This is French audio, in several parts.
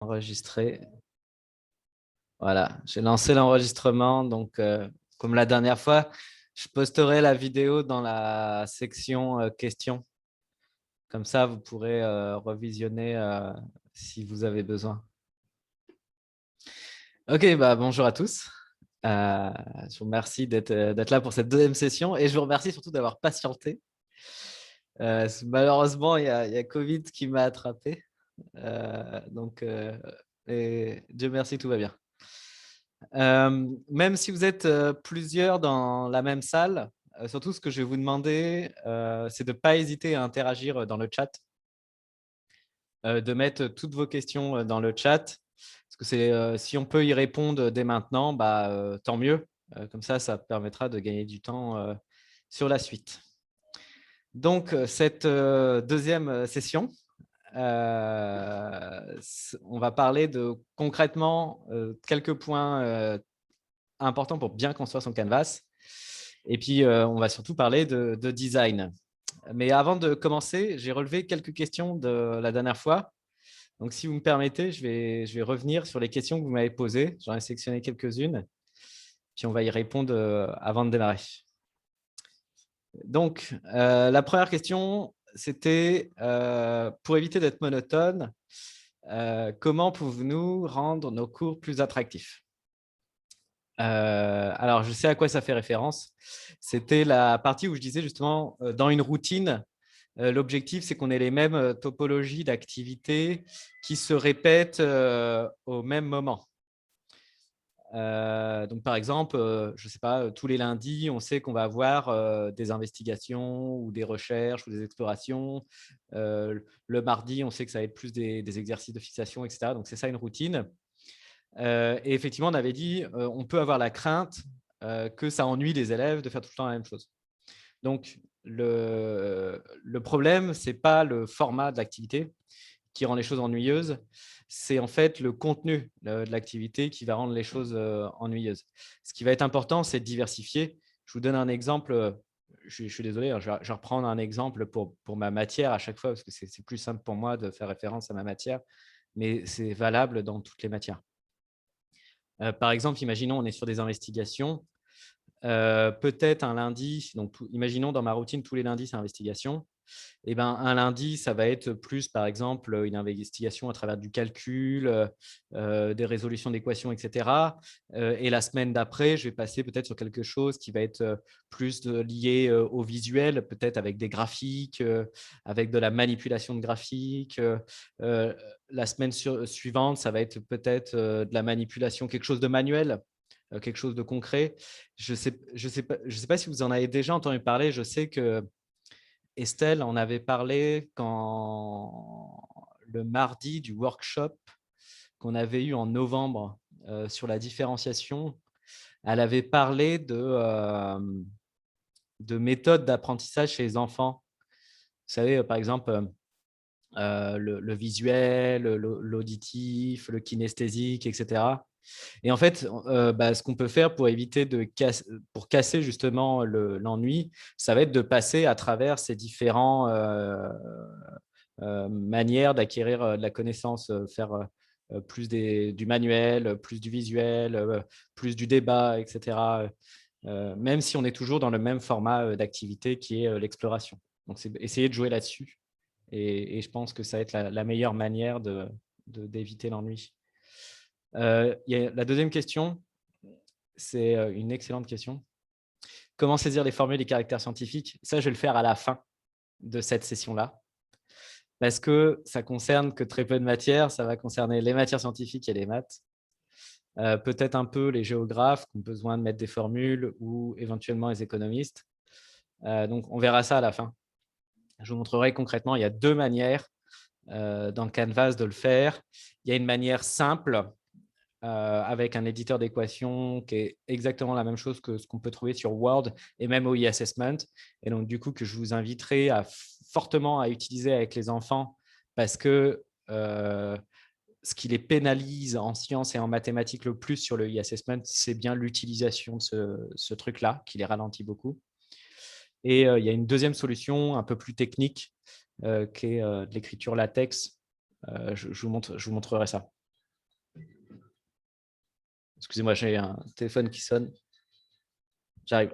Enregistrer. Voilà, j'ai lancé l'enregistrement. Donc, comme la dernière fois, je posterai la vidéo dans la section questions. Comme ça, vous pourrez revisionner si vous avez besoin. Ok, bonjour à tous. Je vous remercie d'être là pour cette deuxième session et je vous remercie surtout d'avoir patienté. Malheureusement, il y a Covid qui m'a attrapé. Et Dieu merci, tout va bien. Même si vous êtes plusieurs dans la même salle, surtout ce que je vais vous demander, c'est de ne pas hésiter à interagir dans le chat, de mettre toutes vos questions dans le chat. Parce que si on peut y répondre dès maintenant, tant mieux. Comme ça permettra de gagner du temps sur la suite. Donc, cette deuxième session, on va parler de concrètement quelques points importants pour bien construire son canvas. Et puis, on va surtout parler de design. Mais avant de commencer, j'ai relevé quelques questions de la dernière fois. Donc, si vous me permettez, je vais revenir sur les questions que vous m'avez posées. J'en ai sélectionné quelques-unes. Puis, on va y répondre avant de démarrer. Donc, la première question, c'était pour éviter d'être monotone, comment pouvons-nous rendre nos cours plus attractifs? Alors, je sais à quoi ça fait référence. C'était la partie où je disais justement, dans une routine, l'objectif, c'est qu'on ait les mêmes topologies d'activités qui se répètent au même moment. Donc, par exemple, je ne sais pas, tous les lundis, on sait qu'on va avoir des investigations ou des recherches ou des explorations. Le mardi, on sait que ça va être plus des exercices de fixation, etc. Donc, c'est ça une routine. Et effectivement, on avait dit, on peut avoir la crainte que ça ennuie les élèves de faire tout le temps la même chose. Donc, le problème, ce n'est pas le format de l'activité qui rend les choses ennuyeuses, c'est en fait le contenu de l'activité qui va rendre les choses ennuyeuses. Ce qui va être important, c'est de diversifier. Je vous donne un exemple. Je suis désolé, hein, je vais reprendre un exemple pour ma matière à chaque fois, parce que c'est plus simple pour moi de faire référence à ma matière, mais c'est valable dans toutes les matières. Par exemple, imaginons on est sur des investigations. Peut-être un lundi, donc imaginons dans ma routine, tous les lundis, c'est investigation. Un lundi, ça va être plus, par exemple, une investigation à travers du calcul, des résolutions d'équations, etc. Et la semaine d'après, je vais passer peut-être sur quelque chose qui va être plus lié au visuel, peut-être avec des graphiques, avec de la manipulation de graphiques. La semaine suivante, ça va être peut-être de la manipulation, quelque chose de manuel, quelque chose de concret. Je sais pas si vous en avez déjà entendu parler. Je sais que Estelle en avait parlé quand le mardi du workshop qu'on avait eu en novembre sur la différenciation. Elle avait parlé de méthodes d'apprentissage chez les enfants. Vous savez, par exemple, le visuel, l'auditif, le kinesthésique, etc. Et en fait, ce qu'on peut faire pour éviter pour casser justement l'ennui, ça va être de passer à travers ces différents manières d'acquérir de la connaissance, faire plus du manuel, plus du visuel, plus du débat, etc. Même si on est toujours dans le même format d'activité qui est l'exploration. Donc, c'est essayer de jouer là-dessus. Et je pense que ça va être la meilleure manière d'éviter l'ennui. La deuxième question, c'est une excellente question. Comment saisir les formules et les caractères scientifiques? Ça, je vais le faire à la fin de cette session-là, parce que ça concerne que très peu de matières. Ça va concerner les matières scientifiques et les maths. Peut-être un peu les géographes qui ont besoin de mettre des formules ou éventuellement les économistes. Donc, on verra ça à la fin. Je vous montrerai concrètement, il y a deux manières dans le Canvas de le faire. Il y a une manière simple avec un éditeur d'équations qui est exactement la même chose que ce qu'on peut trouver sur Word et même au e-assessment. Et donc, du coup, que je vous inviterai fortement à utiliser avec les enfants, parce que ce qui les pénalise en sciences et en mathématiques le plus sur le e-assessment, c'est bien l'utilisation de ce truc-là, qui les ralentit beaucoup. Et il y a une deuxième solution un peu plus technique, qui est de l'écriture latex. Je vous montrerai ça. Excusez-moi, j'ai un téléphone qui sonne. J'arrive.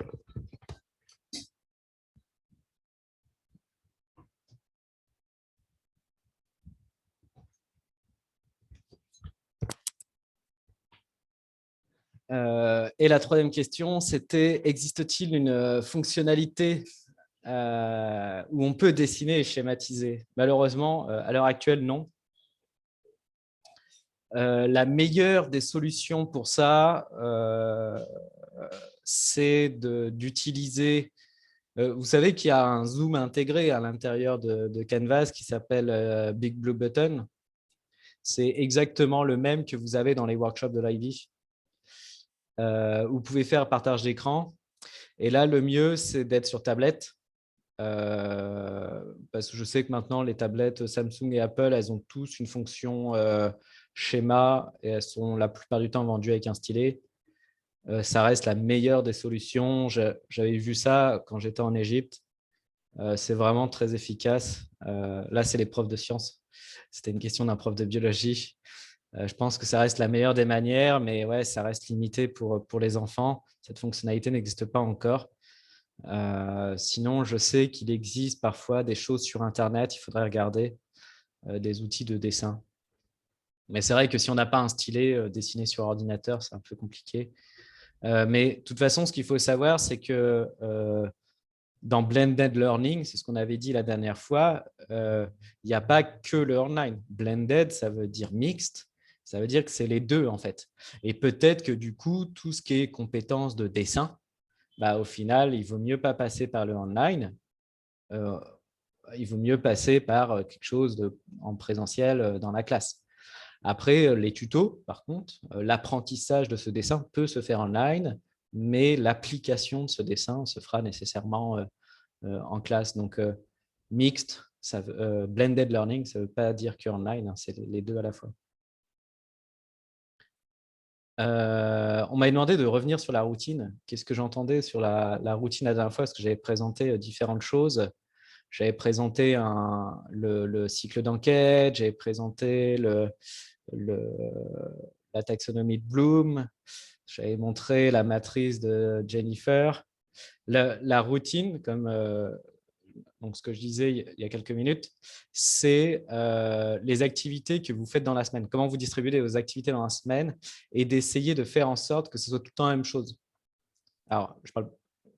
Et la troisième question, c'était: existe-t-il une fonctionnalité où on peut dessiner et schématiser? Malheureusement, à l'heure actuelle, non. La meilleure des solutions pour ça, c'est d'utiliser… Vous savez qu'il y a un zoom intégré à l'intérieur de Canvas qui s'appelle Big Blue Button. C'est exactement le même que vous avez dans les workshops de l'IB. Vous pouvez faire partage d'écran. Et là, le mieux, c'est d'être sur tablette. Parce que je sais que maintenant, les tablettes Samsung et Apple, elles ont tous une fonction schéma et elles sont la plupart du temps vendues avec un stylet. Ça reste la meilleure des solutions. J'avais vu ça quand j'étais en Égypte. C'est vraiment très efficace. Là, c'est les profs de sciences. C'était une question d'un prof de biologie. Je pense que ça reste la meilleure des manières, mais ouais, ça reste limité pour les enfants. Cette fonctionnalité n'existe pas encore. Sinon, je sais qu'il existe parfois des choses sur Internet. Il faudrait regarder des outils de dessin. Mais c'est vrai que si on n'a pas un stylet dessiné sur ordinateur, c'est un peu compliqué. Mais de toute façon, ce qu'il faut savoir, c'est que dans Blended Learning, c'est ce qu'on avait dit la dernière fois, il n'y a pas que le online. Blended, ça veut dire mixte, ça veut dire que c'est les deux en fait. Et peut-être que du coup, tout ce qui est compétences de dessin, bah, au final, il vaut mieux pas passer par le online, il vaut mieux passer par quelque chose en présentiel dans la classe. Après, les tutos, par contre, l'apprentissage de ce dessin peut se faire online, mais l'application de ce dessin se fera nécessairement en classe. Donc, mixte, blended learning, ça ne veut pas dire que online, hein, c'est les deux à la fois. On m'a demandé de revenir sur la routine. Qu'est-ce que j'entendais sur la routine la dernière fois? Parce que j'avais présenté différentes choses. J'avais présenté le cycle d'enquête, j'avais présenté la taxonomie de Bloom, j'avais montré la matrice de Jennifer. La routine, comme donc ce que je disais il y a quelques minutes, c'est les activités que vous faites dans la semaine. Comment vous distribuez vos activités dans la semaine et d'essayer de faire en sorte que ce soit tout le temps la même chose. Alors,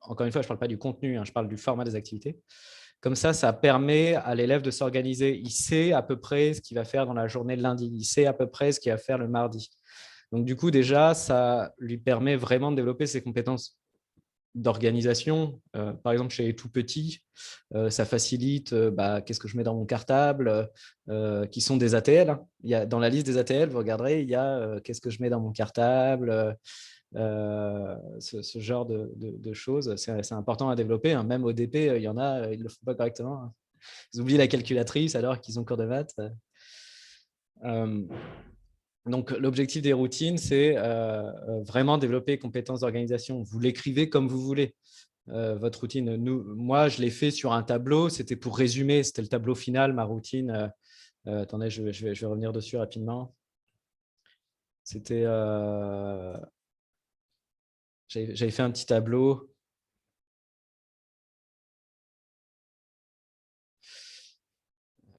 encore une fois, je ne parle pas du contenu, hein, je parle du format des activités. Comme ça permet à l'élève de s'organiser. Il sait à peu près ce qu'il va faire dans la journée de lundi. Il sait à peu près ce qu'il va faire le mardi. Donc, du coup, déjà, ça lui permet vraiment de développer ses compétences d'organisation. Par exemple, chez les tout petits, ça facilite qu'est-ce que je mets dans mon cartable, qui sont des ATL. Hein. Dans la liste des ATL, vous regarderez, il y a qu'est-ce que je mets dans mon cartable, ce genre de choses. C'est important à développer. Hein. Même au DP, il y en a, ils ne le font pas correctement. Hein. Ils oublient la calculatrice alors qu'ils ont cours de maths. Donc, l'objectif des routines, c'est vraiment développer compétences d'organisation. Vous l'écrivez comme vous voulez, votre routine. Moi, je l'ai fait sur un tableau. C'était pour résumer. C'était le tableau final, ma routine. Attendez, je vais revenir dessus rapidement. C'était… j'avais fait un petit tableau.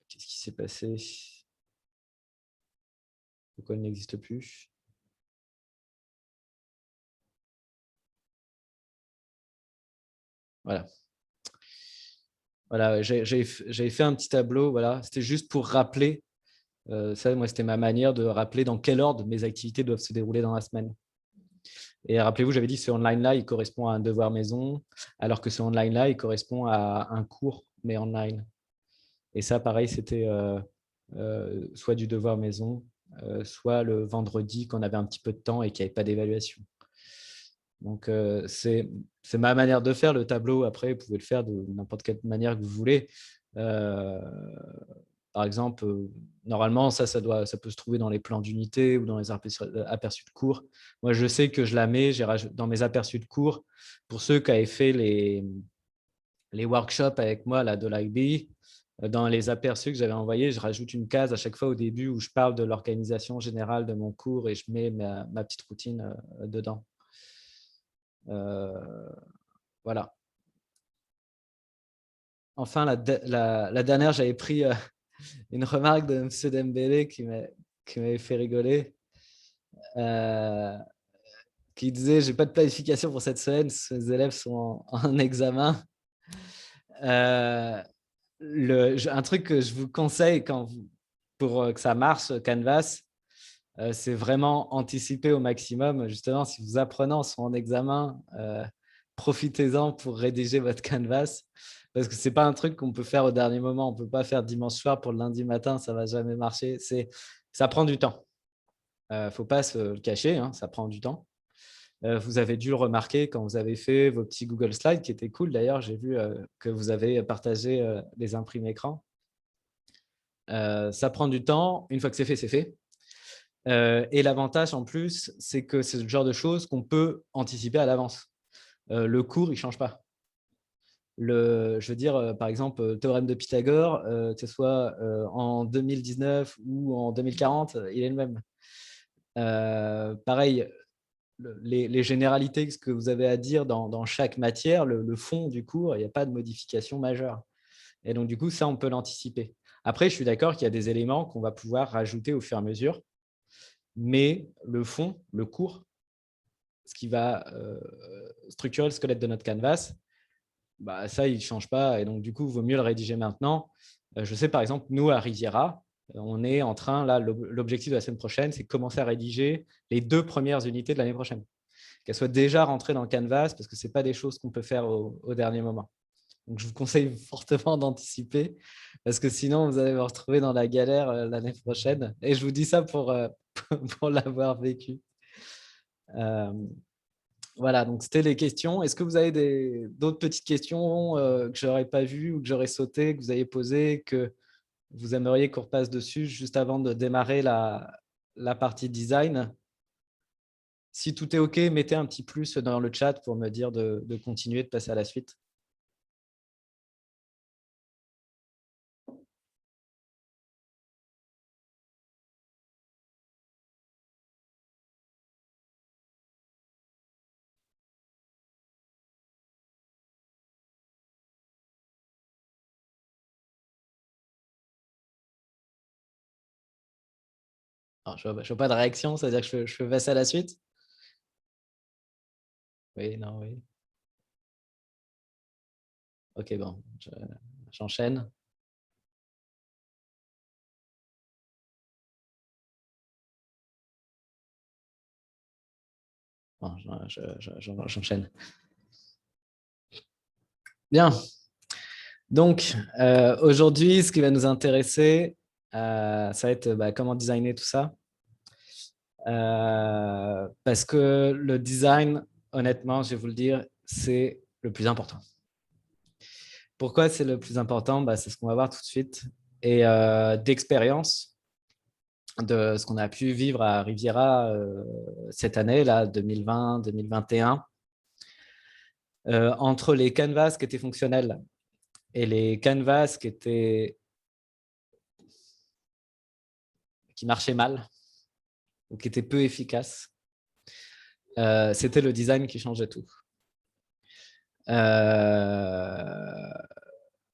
Qu'est-ce qui s'est passé? Pourquoi il n'existe plus? Voilà. Voilà, j'avais fait un petit tableau. Voilà. C'était juste pour rappeler. Ça, moi, c'était ma manière de rappeler dans quel ordre mes activités doivent se dérouler dans la semaine. Et rappelez-vous, j'avais dit que ce online-là, il correspond à un devoir maison, alors que ce online-là, il correspond à un cours, mais online. Et ça, pareil, c'était soit du devoir maison, soit le vendredi, quand on avait un petit peu de temps et qu'il n'y avait pas d'évaluation. Donc, c'est ma manière de faire le tableau. Après, vous pouvez le faire de n'importe quelle manière que vous voulez. Par exemple, normalement, ça peut se trouver dans les plans d'unité ou dans les aperçus de cours. Moi, je sais que je la mets dans mes aperçus de cours. Pour ceux qui avaient fait les workshops avec moi là, de l'IB, Dans les aperçus que j'avais envoyés, je rajoute une case à chaque fois au début où je parle de l'organisation générale de mon cours et je mets ma petite routine dedans. Voilà. Enfin, la dernière, j'avais pris une remarque de M. Dembélé qui m'avait fait rigoler, qui disait « J'ai pas de planification pour cette semaine, ces élèves sont en examen ». Un truc que je vous conseille pour que ça marche, Canvas, c'est vraiment anticiper au maximum. Justement, si vos apprenants sont en examen, profitez-en pour rédiger votre Canvas, parce que ce n'est pas un truc qu'on peut faire au dernier moment. On ne peut pas faire dimanche soir pour le lundi matin, ça ne va jamais marcher. Ça prend du temps. Il ne faut pas se le cacher, hein, ça prend du temps. Vous avez dû le remarquer quand vous avez fait vos petits Google Slides, qui étaient cool d'ailleurs. J'ai vu que vous avez partagé les imprimes écran. Ça prend du temps. Une fois que c'est fait, c'est fait. Et l'avantage en plus, c'est que c'est le genre de choses qu'on peut anticiper à l'avance. Le cours, il ne change pas. Je veux dire, par exemple, le théorème de Pythagore, que ce soit en 2019 ou en 2040, il est le même. Pareil, les généralités, ce que vous avez à dire dans chaque matière, le fond du cours, il n'y a pas de modification majeure. Et donc, du coup, ça, on peut l'anticiper. Après, je suis d'accord qu'il y a des éléments qu'on va pouvoir rajouter au fur et à mesure. Mais le fond, le cours, ce qui va structurer le squelette de notre canvas, bah, ça, il ne change pas. Et donc, du coup, il vaut mieux le rédiger maintenant. Je sais, par exemple, nous, à Riviera, on est en train, là, l'objectif de la semaine prochaine, c'est de commencer à rédiger les 2 premières unités de l'année prochaine. Qu'elles soient déjà rentrées dans le canvas, parce que ce n'est pas des choses qu'on peut faire au dernier moment. Donc, je vous conseille fortement d'anticiper, parce que sinon, vous allez vous retrouver dans la galère l'année prochaine. Et je vous dis ça pour l'avoir vécu. Voilà, donc c'était les questions. Est-ce que vous avez d'autres petites questions que je n'aurais pas vues ou que j'aurais sauté, que vous avez posées, que vous aimeriez qu'on repasse dessus juste avant de démarrer la partie design? Si tout est OK, mettez un petit plus dans le chat pour me dire de continuer, de passer à la suite. Alors, je ne vois pas de réaction, c'est-à-dire que je peux passer à la suite? Oui, non, oui. OK, bon, j'enchaîne. Bon, j'enchaîne. Bien. Donc, aujourd'hui, ce qui va nous intéresser, ça va être comment designer tout ça. Parce que le design, honnêtement, je vais vous le dire, c'est le plus important. Pourquoi c'est le plus important? C'est ce qu'on va voir tout de suite. Et d'expérience, de ce qu'on a pu vivre à Riviera cette année, là, 2020-2021, entre les canvas qui étaient fonctionnels et les canvas qui marchaient mal ou qui étaient peu efficaces, c'était le design qui changeait tout.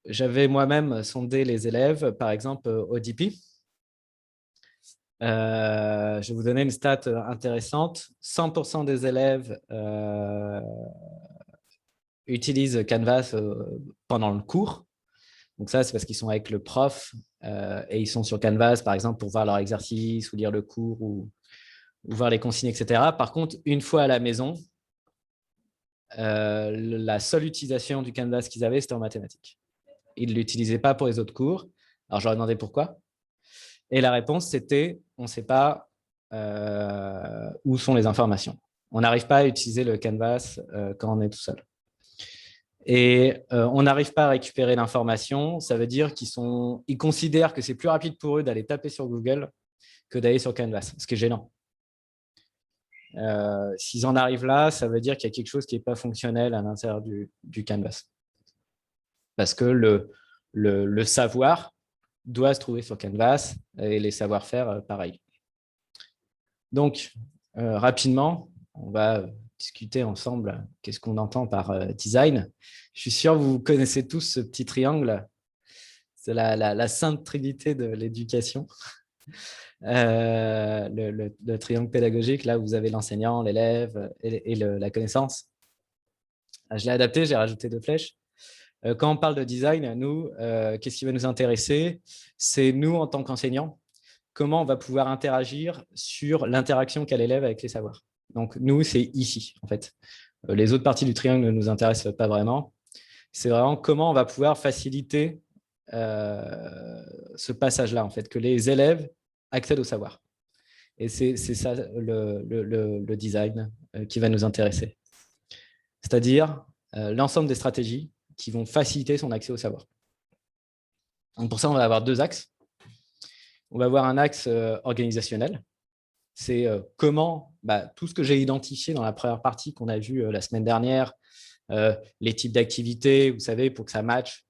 J'avais moi-même sondé les élèves, par exemple au DP. Je vais vous donner une stat intéressante. 100% des élèves utilisent Canvas pendant le cours. Donc ça, c'est parce qu'ils sont avec le prof et ils sont sur Canvas, par exemple, pour voir leur exercice ou lire le cours ou voir les consignes, etc. Par contre, une fois à la maison, la seule utilisation du Canvas qu'ils avaient, c'était en mathématiques. Ils ne l'utilisaient pas pour les autres cours. Alors, je leur ai demandé pourquoi. Et la réponse, c'était on ne sait pas où sont les informations. On n'arrive pas à utiliser le Canvas quand on est tout seul. Et on n'arrive pas à récupérer l'information. Ça veut dire qu'ils considèrent que c'est plus rapide pour eux d'aller taper sur Google que d'aller sur Canvas, ce qui est gênant. S'ils en arrivent là, ça veut dire qu'il y a quelque chose qui n'est pas fonctionnel à l'intérieur du Canvas. Parce que le savoir doit se trouver sur Canvas et les savoir-faire, pareil. Donc, rapidement, on va discuter ensemble qu'est-ce qu'on entend par design. Je suis sûr que vous connaissez tous ce petit triangle. C'est la sainte trinité de l'éducation. Le triangle pédagogique, là où vous avez l'enseignant, l'élève et la connaissance. Je l'ai adapté, j'ai rajouté 2 flèches. Quand on parle de design, nous, qu'est-ce qui va nous intéresser? C'est nous, en tant qu'enseignants, comment on va pouvoir interagir sur l'interaction qu'a l'élève avec les savoirs. Donc, nous, c'est ici, en fait. Les autres parties du triangle ne nous intéressent pas vraiment. C'est vraiment comment on va pouvoir faciliter ce passage-là, en fait, que les élèves accèdent au savoir. Et c'est ça le design qui va nous intéresser. C'est-à-dire l'ensemble des stratégies qui vont faciliter son accès au savoir. Donc pour ça, on va avoir 2 axes. On va avoir un axe organisationnel. C'est comment tout ce que j'ai identifié dans la première partie qu'on a vue la semaine dernière, les types d'activités, vous savez, pour que ça matche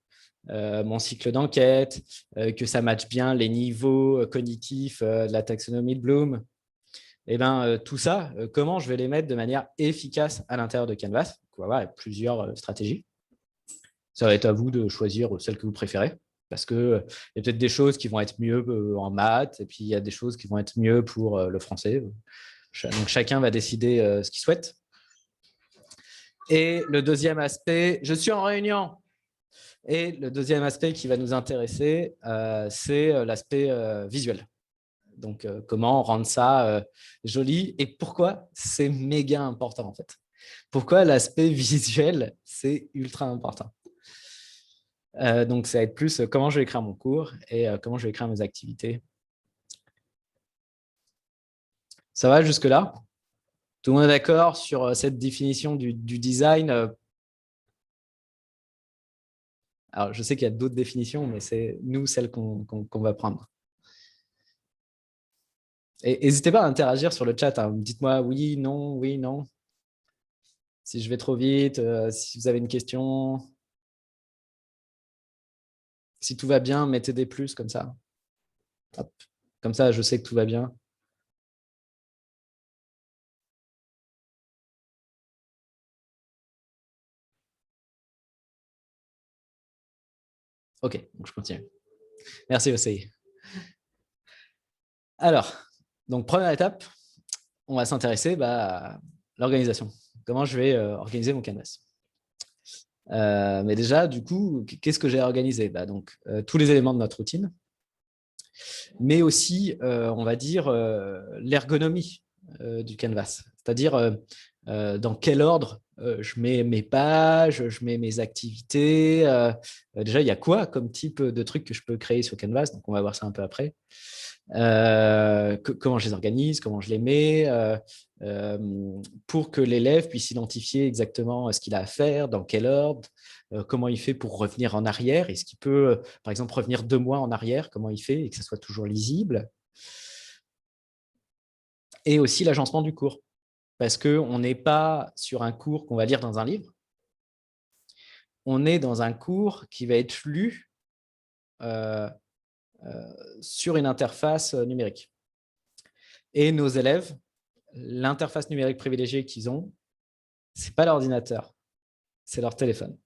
mon cycle d'enquête, que ça matche bien les niveaux cognitifs de la taxonomie de Bloom. Et tout ça, comment je vais les mettre de manière efficace à l'intérieur de Canvas. On va avoir plusieurs stratégies. Ça va être à vous de choisir celle que vous préférez, parce qu'il y a peut-être des choses qui vont être mieux en maths, et puis il y a des choses qui vont être mieux pour le français. Donc chacun va décider ce qu'il souhaite. Et le deuxième aspect, je suis en réunion. Et le deuxième aspect qui va nous intéresser, c'est l'aspect visuel. Donc, comment rendre ça joli et pourquoi c'est méga important en fait. Pourquoi l'aspect visuel, c'est ultra important. Donc, ça va être plus comment je vais écrire mon cours et comment je vais écrire mes activités. Ça va jusque-là? Tout le monde est d'accord sur cette définition du design? Alors, je sais qu'il y a d'autres définitions, mais c'est nous celle qu'on va prendre. Et n'hésitez pas à interagir sur le chat. Hein. Dites-moi oui, non. Si je vais trop vite, si vous avez une question. Si tout va bien, mettez des plus comme ça. Hop. Comme ça, je sais que tout va bien. OK, donc je continue. Merci, OCI. Alors, donc première étape, on va s'intéresser à l'organisation. Comment je vais organiser mon canvas. Mais déjà, du coup, qu'est-ce que j'ai organisé? Donc, tous les éléments de notre routine, mais aussi, on va dire, l'ergonomie du canvas. C'est-à-dire, dans quel ordre je mets mes pages, je mets mes activités. Déjà, il y a quoi comme type de trucs que je peux créer sur Canvas? Donc, on va voir ça un peu après. Comment je les organise, comment je les mets, pour que l'élève puisse identifier exactement ce qu'il a à faire, dans quel ordre, comment il fait pour revenir en arrière. Est-ce qu'il peut, par exemple, revenir 2 mois en arrière, comment il fait et que ça soit toujours lisible. Et aussi l'agencement du cours. Parce qu'on n'est pas sur un cours qu'on va lire dans un livre. On est dans un cours qui va être lu sur une interface numérique. Et nos élèves, l'interface numérique privilégiée qu'ils ont, ce n'est pas l'ordinateur, c'est leur téléphone.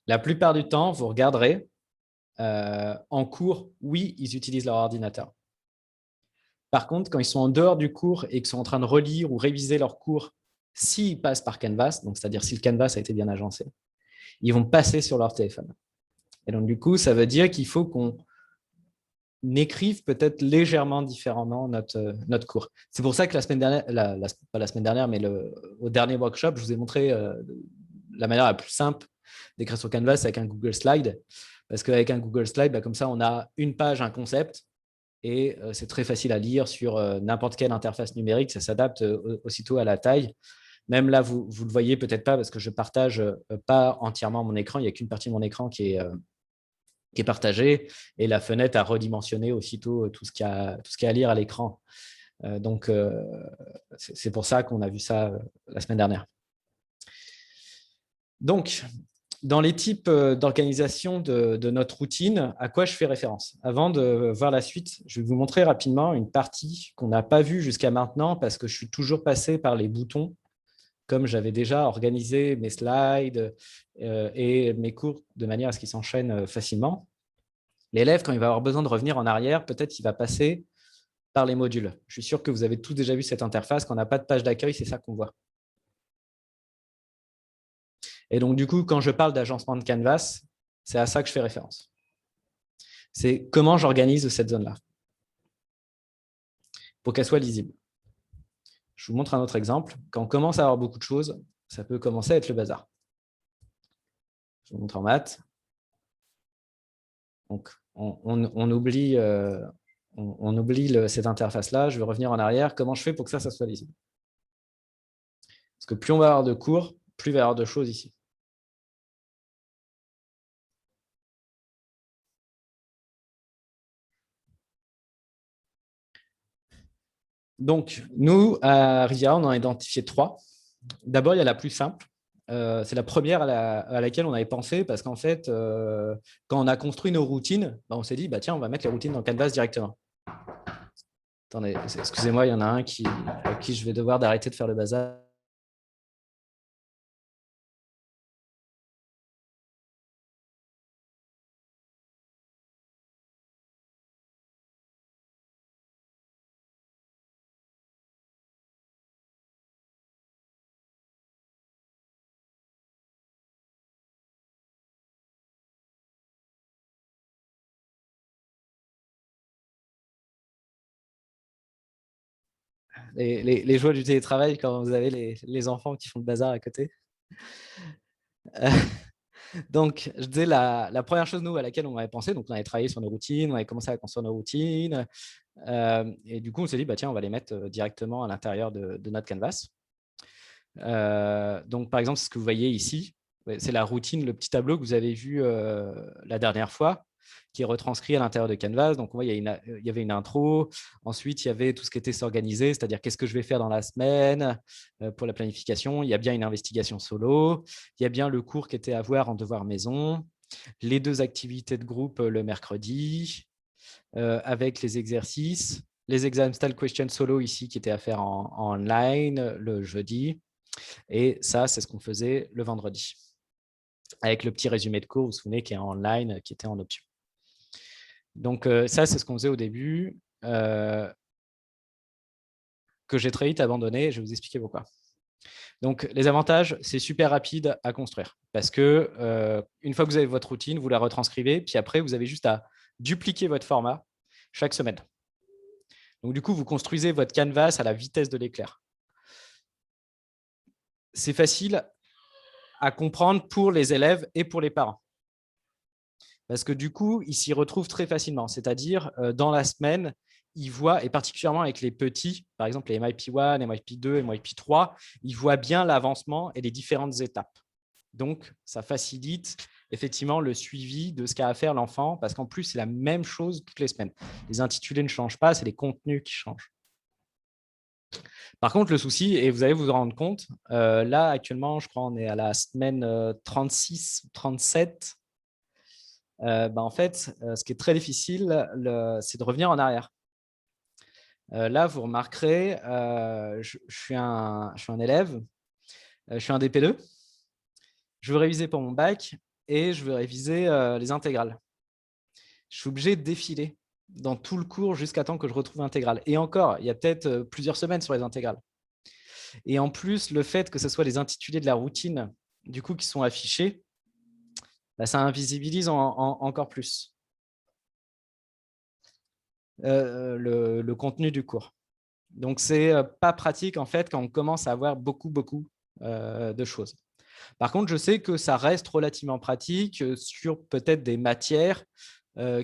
La plupart du temps, vous regarderez, en cours, oui, ils utilisent leur ordinateur. Par contre, quand ils sont en dehors du cours et qu'ils sont en train de relire ou réviser leur cours, s'ils passent par Canvas, donc c'est-à-dire si le Canvas a été bien agencé, ils vont passer sur leur téléphone. Et donc, du coup, ça veut dire qu'il faut qu'on écrive peut-être légèrement différemment notre cours. C'est pour ça que la semaine dernière, pas la semaine dernière, mais au dernier workshop, je vous ai montré la manière la plus simple d'écrire sur Canvas avec un Google Slide. Parce qu'avec un Google Slide, comme ça, on a une page, un concept, et c'est très facile à lire sur n'importe quelle interface numérique. Ça s'adapte aussitôt à la taille. Même là, vous ne le voyez peut-être pas parce que je ne partage pas entièrement mon écran. Il n'y a qu'une partie de mon écran qui est partagée et la fenêtre a redimensionné aussitôt tout ce qu'il y a à lire à l'écran. Donc, c'est pour ça qu'on a vu ça la semaine dernière. Donc, dans les types d'organisation de notre routine, à quoi je fais référence? Avant de voir la suite, je vais vous montrer rapidement une partie qu'on n'a pas vue jusqu'à maintenant parce que je suis toujours passé par les boutons, comme j'avais déjà organisé mes slides et mes cours de manière à ce qu'ils s'enchaînent facilement. L'élève, quand il va avoir besoin de revenir en arrière, peut-être il va passer par les modules. Je suis sûr que vous avez tous déjà vu cette interface. Quand on n'a pas de page d'accueil, c'est ça qu'on voit. Et donc, du coup, quand je parle d'agencement de Canvas, c'est à ça que je fais référence. C'est comment j'organise cette zone-là pour qu'elle soit lisible. Je vous montre un autre exemple. Quand on commence à avoir beaucoup de choses, ça peut commencer à être le bazar. Je vous montre en maths. Donc, on oublie, cette interface-là. Je vais revenir en arrière. Comment je fais pour que ça soit lisible? Parce que plus on va avoir de cours, plus il va y avoir de choses ici. Donc, nous, à Riviera, on en a identifié 3. D'abord, il y a la plus simple. C'est la première à laquelle on avait pensé parce qu'en fait, quand on a construit nos routines, on s'est dit, tiens, on va mettre les routines dans Canvas directement. Attendez, excusez-moi, il y en a un à qui je vais devoir d'arrêter de faire le bazar. Les joies du télétravail quand vous avez les enfants qui font le bazar à côté. Donc, je disais, la première chose, nous, à laquelle on avait pensé, donc on avait travaillé sur nos routines, on avait commencé à construire nos routines, et du coup, on s'est dit, tiens, on va les mettre directement à l'intérieur de notre canvas. Donc, par exemple, ce que vous voyez ici, c'est la routine, le petit tableau que vous avez vu la dernière fois, qui est retranscrit à l'intérieur de Canvas. Donc, on voit, il y avait une intro. Ensuite, il y avait tout ce qui était s'organiser, c'est-à-dire qu'est-ce que je vais faire dans la semaine pour la planification. Il y a bien une investigation solo. Il y a bien le cours qui était à voir en devoir maison. Les 2 activités de groupe le mercredi, avec les exercices. Les exam style question solo ici qui étaient à faire en online le jeudi. Et ça, c'est ce qu'on faisait le vendredi, avec le petit résumé de cours, vous vous souvenez, qui est en online, qui était en option. Donc ça, c'est ce qu'on faisait au début, que j'ai très vite abandonné. Je vais vous expliquer pourquoi. Donc, les avantages, c'est super rapide à construire parce que une fois que vous avez votre routine, vous la retranscrivez, puis après, vous avez juste à dupliquer votre format chaque semaine. Donc, du coup, vous construisez votre canvas à la vitesse de l'éclair. C'est facile à comprendre pour les élèves et pour les parents. Parce que du coup, ils s'y retrouvent très facilement. C'est-à-dire, dans la semaine, ils voient, et particulièrement avec les petits, par exemple les MIP1, MIP2, MIP3, ils voient bien l'avancement et les différentes étapes. Donc, ça facilite effectivement le suivi de ce qu'a à faire l'enfant, parce qu'en plus, c'est la même chose toutes les semaines. Les intitulés ne changent pas, c'est les contenus qui changent. Par contre, le souci, et vous allez vous en rendre compte, là, actuellement, je crois on est à la semaine 36 ou 37. En fait, ce qui est très difficile, c'est de revenir en arrière. Là, vous remarquerez, je suis un élève, je suis un DP2, je veux réviser pour mon bac et je veux réviser les intégrales. Je suis obligé de défiler dans tout le cours jusqu'à temps que je retrouve l'intégrale. Et encore, il y a peut-être plusieurs semaines sur les intégrales. Et en plus, le fait que ce soit les intitulés de la routine du coup, qui sont affichés, ça invisibilise encore plus le contenu du cours. Donc, c'est pas pratique en fait quand on commence à avoir beaucoup de choses. Par contre, je sais que ça reste relativement pratique sur peut-être des matières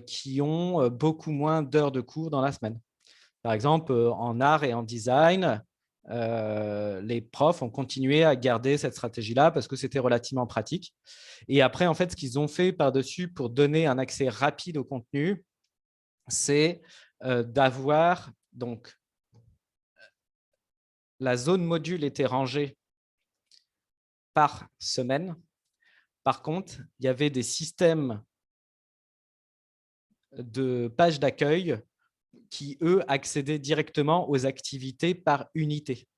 qui ont beaucoup moins d'heures de cours dans la semaine. Par exemple, en art et en design, les profs ont continué à garder cette stratégie-là parce que c'était relativement pratique. Et après, en fait, ce qu'ils ont fait par-dessus pour donner un accès rapide au contenu, c'est d'avoir donc la zone module était rangée par semaine Par contre, il y avait des systèmes de pages d'accueil qui, eux, accédaient directement aux activités par unité.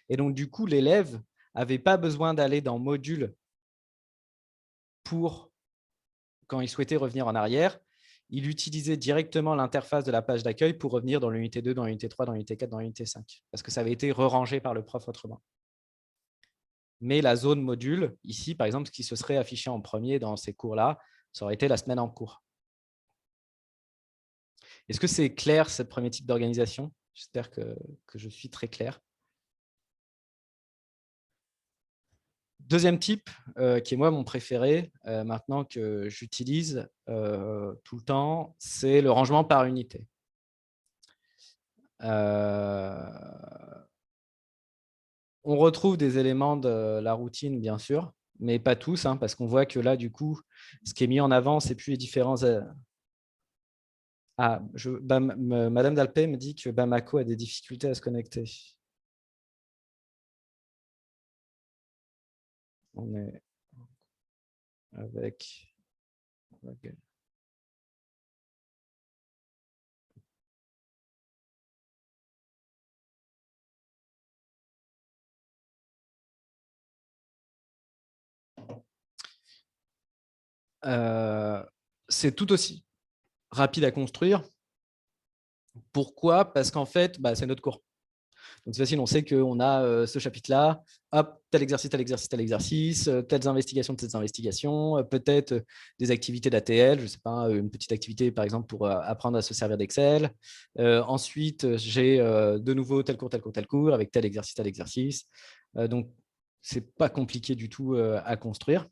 Et donc, du coup, l'élève n'avait pas besoin d'aller dans Module pour, quand il souhaitait revenir en arrière, il utilisait directement l'interface de la page d'accueil pour revenir dans l'unité 2, dans l'unité 3, dans l'unité 4, dans l'unité 5, parce que ça avait été re-rangé par le prof autrement. Mais la zone module, ici, par exemple, ce qui se serait affiché en premier dans ces cours-là, ça aurait été la semaine en cours. Est-ce que c'est clair, ce premier type d'organisation? J'espère que je suis très clair. Deuxième type, qui est moi mon préféré, maintenant que j'utilise tout le temps, c'est le rangement par unité. On retrouve des éléments de la routine, bien sûr, mais pas tous, hein, parce qu'on voit que là, du coup, ce qui est mis en avant, c'est plus les différents… Madame Dalpé me dit que Bamako a des difficultés à se connecter. On est avec… Okay. C'est tout aussi rapide à construire. Pourquoi? Parce qu'en fait, c'est notre cours. Donc, c'est facile, on sait qu'on a ce chapitre-là, hop, tel exercice, tel exercice, tel exercice, telles investigations, peut-être des activités d'ATL, je ne sais pas, une petite activité, par exemple, pour apprendre à se servir d'Excel. Ensuite, j'ai de nouveau tel cours, tel cours, tel cours, avec tel exercice, tel exercice. Donc, ce n'est pas compliqué du tout à construire.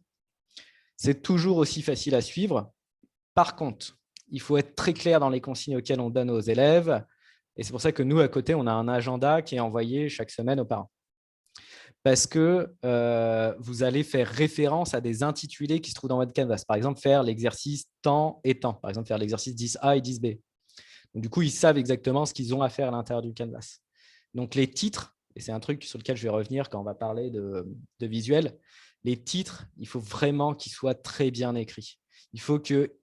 C'est toujours aussi facile à suivre. Par contre, il faut être très clair dans les consignes auxquelles on donne aux élèves. Et c'est pour ça que nous, à côté, on a un agenda qui est envoyé chaque semaine aux parents. Parce que vous allez faire référence à des intitulés qui se trouvent dans votre canvas. Par exemple, faire l'exercice temps et temps. Par exemple, faire l'exercice 10A et 10B. Donc, du coup, ils savent exactement ce qu'ils ont à faire à l'intérieur du canvas. Donc, les titres, et c'est un truc sur lequel je vais revenir quand on va parler de visuel, les titres, il faut vraiment qu'ils soient très bien écrits. Il faut que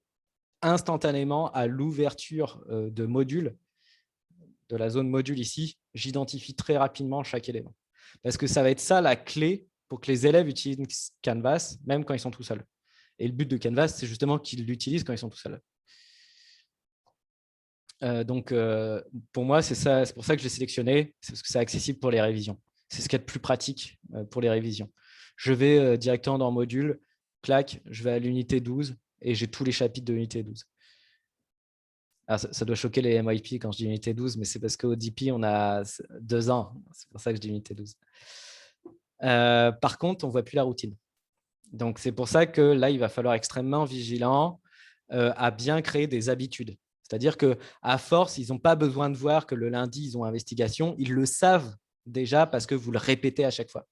instantanément, à l'ouverture de module, de la zone module ici, j'identifie très rapidement chaque élément. Parce que ça va être ça la clé pour que les élèves utilisent Canvas, même quand ils sont tout seuls. Et le but de Canvas, c'est justement qu'ils l'utilisent quand ils sont tout seuls. Donc, pour moi, c'est pour ça que je l'ai sélectionné, c'est parce que c'est accessible pour les révisions. C'est ce qu'il y a de plus pratique pour les révisions. Je vais directement dans module, clac, je vais à l'unité 12 et j'ai tous les chapitres de l'unité 12. Alors, ça doit choquer les MYP quand je dis unité 12, mais c'est parce qu'au DP, on a 2 ans. C'est pour ça que je dis unité 12. Par contre, on ne voit plus la routine. Donc, c'est pour ça que là, il va falloir extrêmement vigilant à bien créer des habitudes. C'est-à-dire qu'à force, ils n'ont pas besoin de voir que le lundi, ils ont investigation. Ils le savent déjà parce que vous le répétez à chaque fois.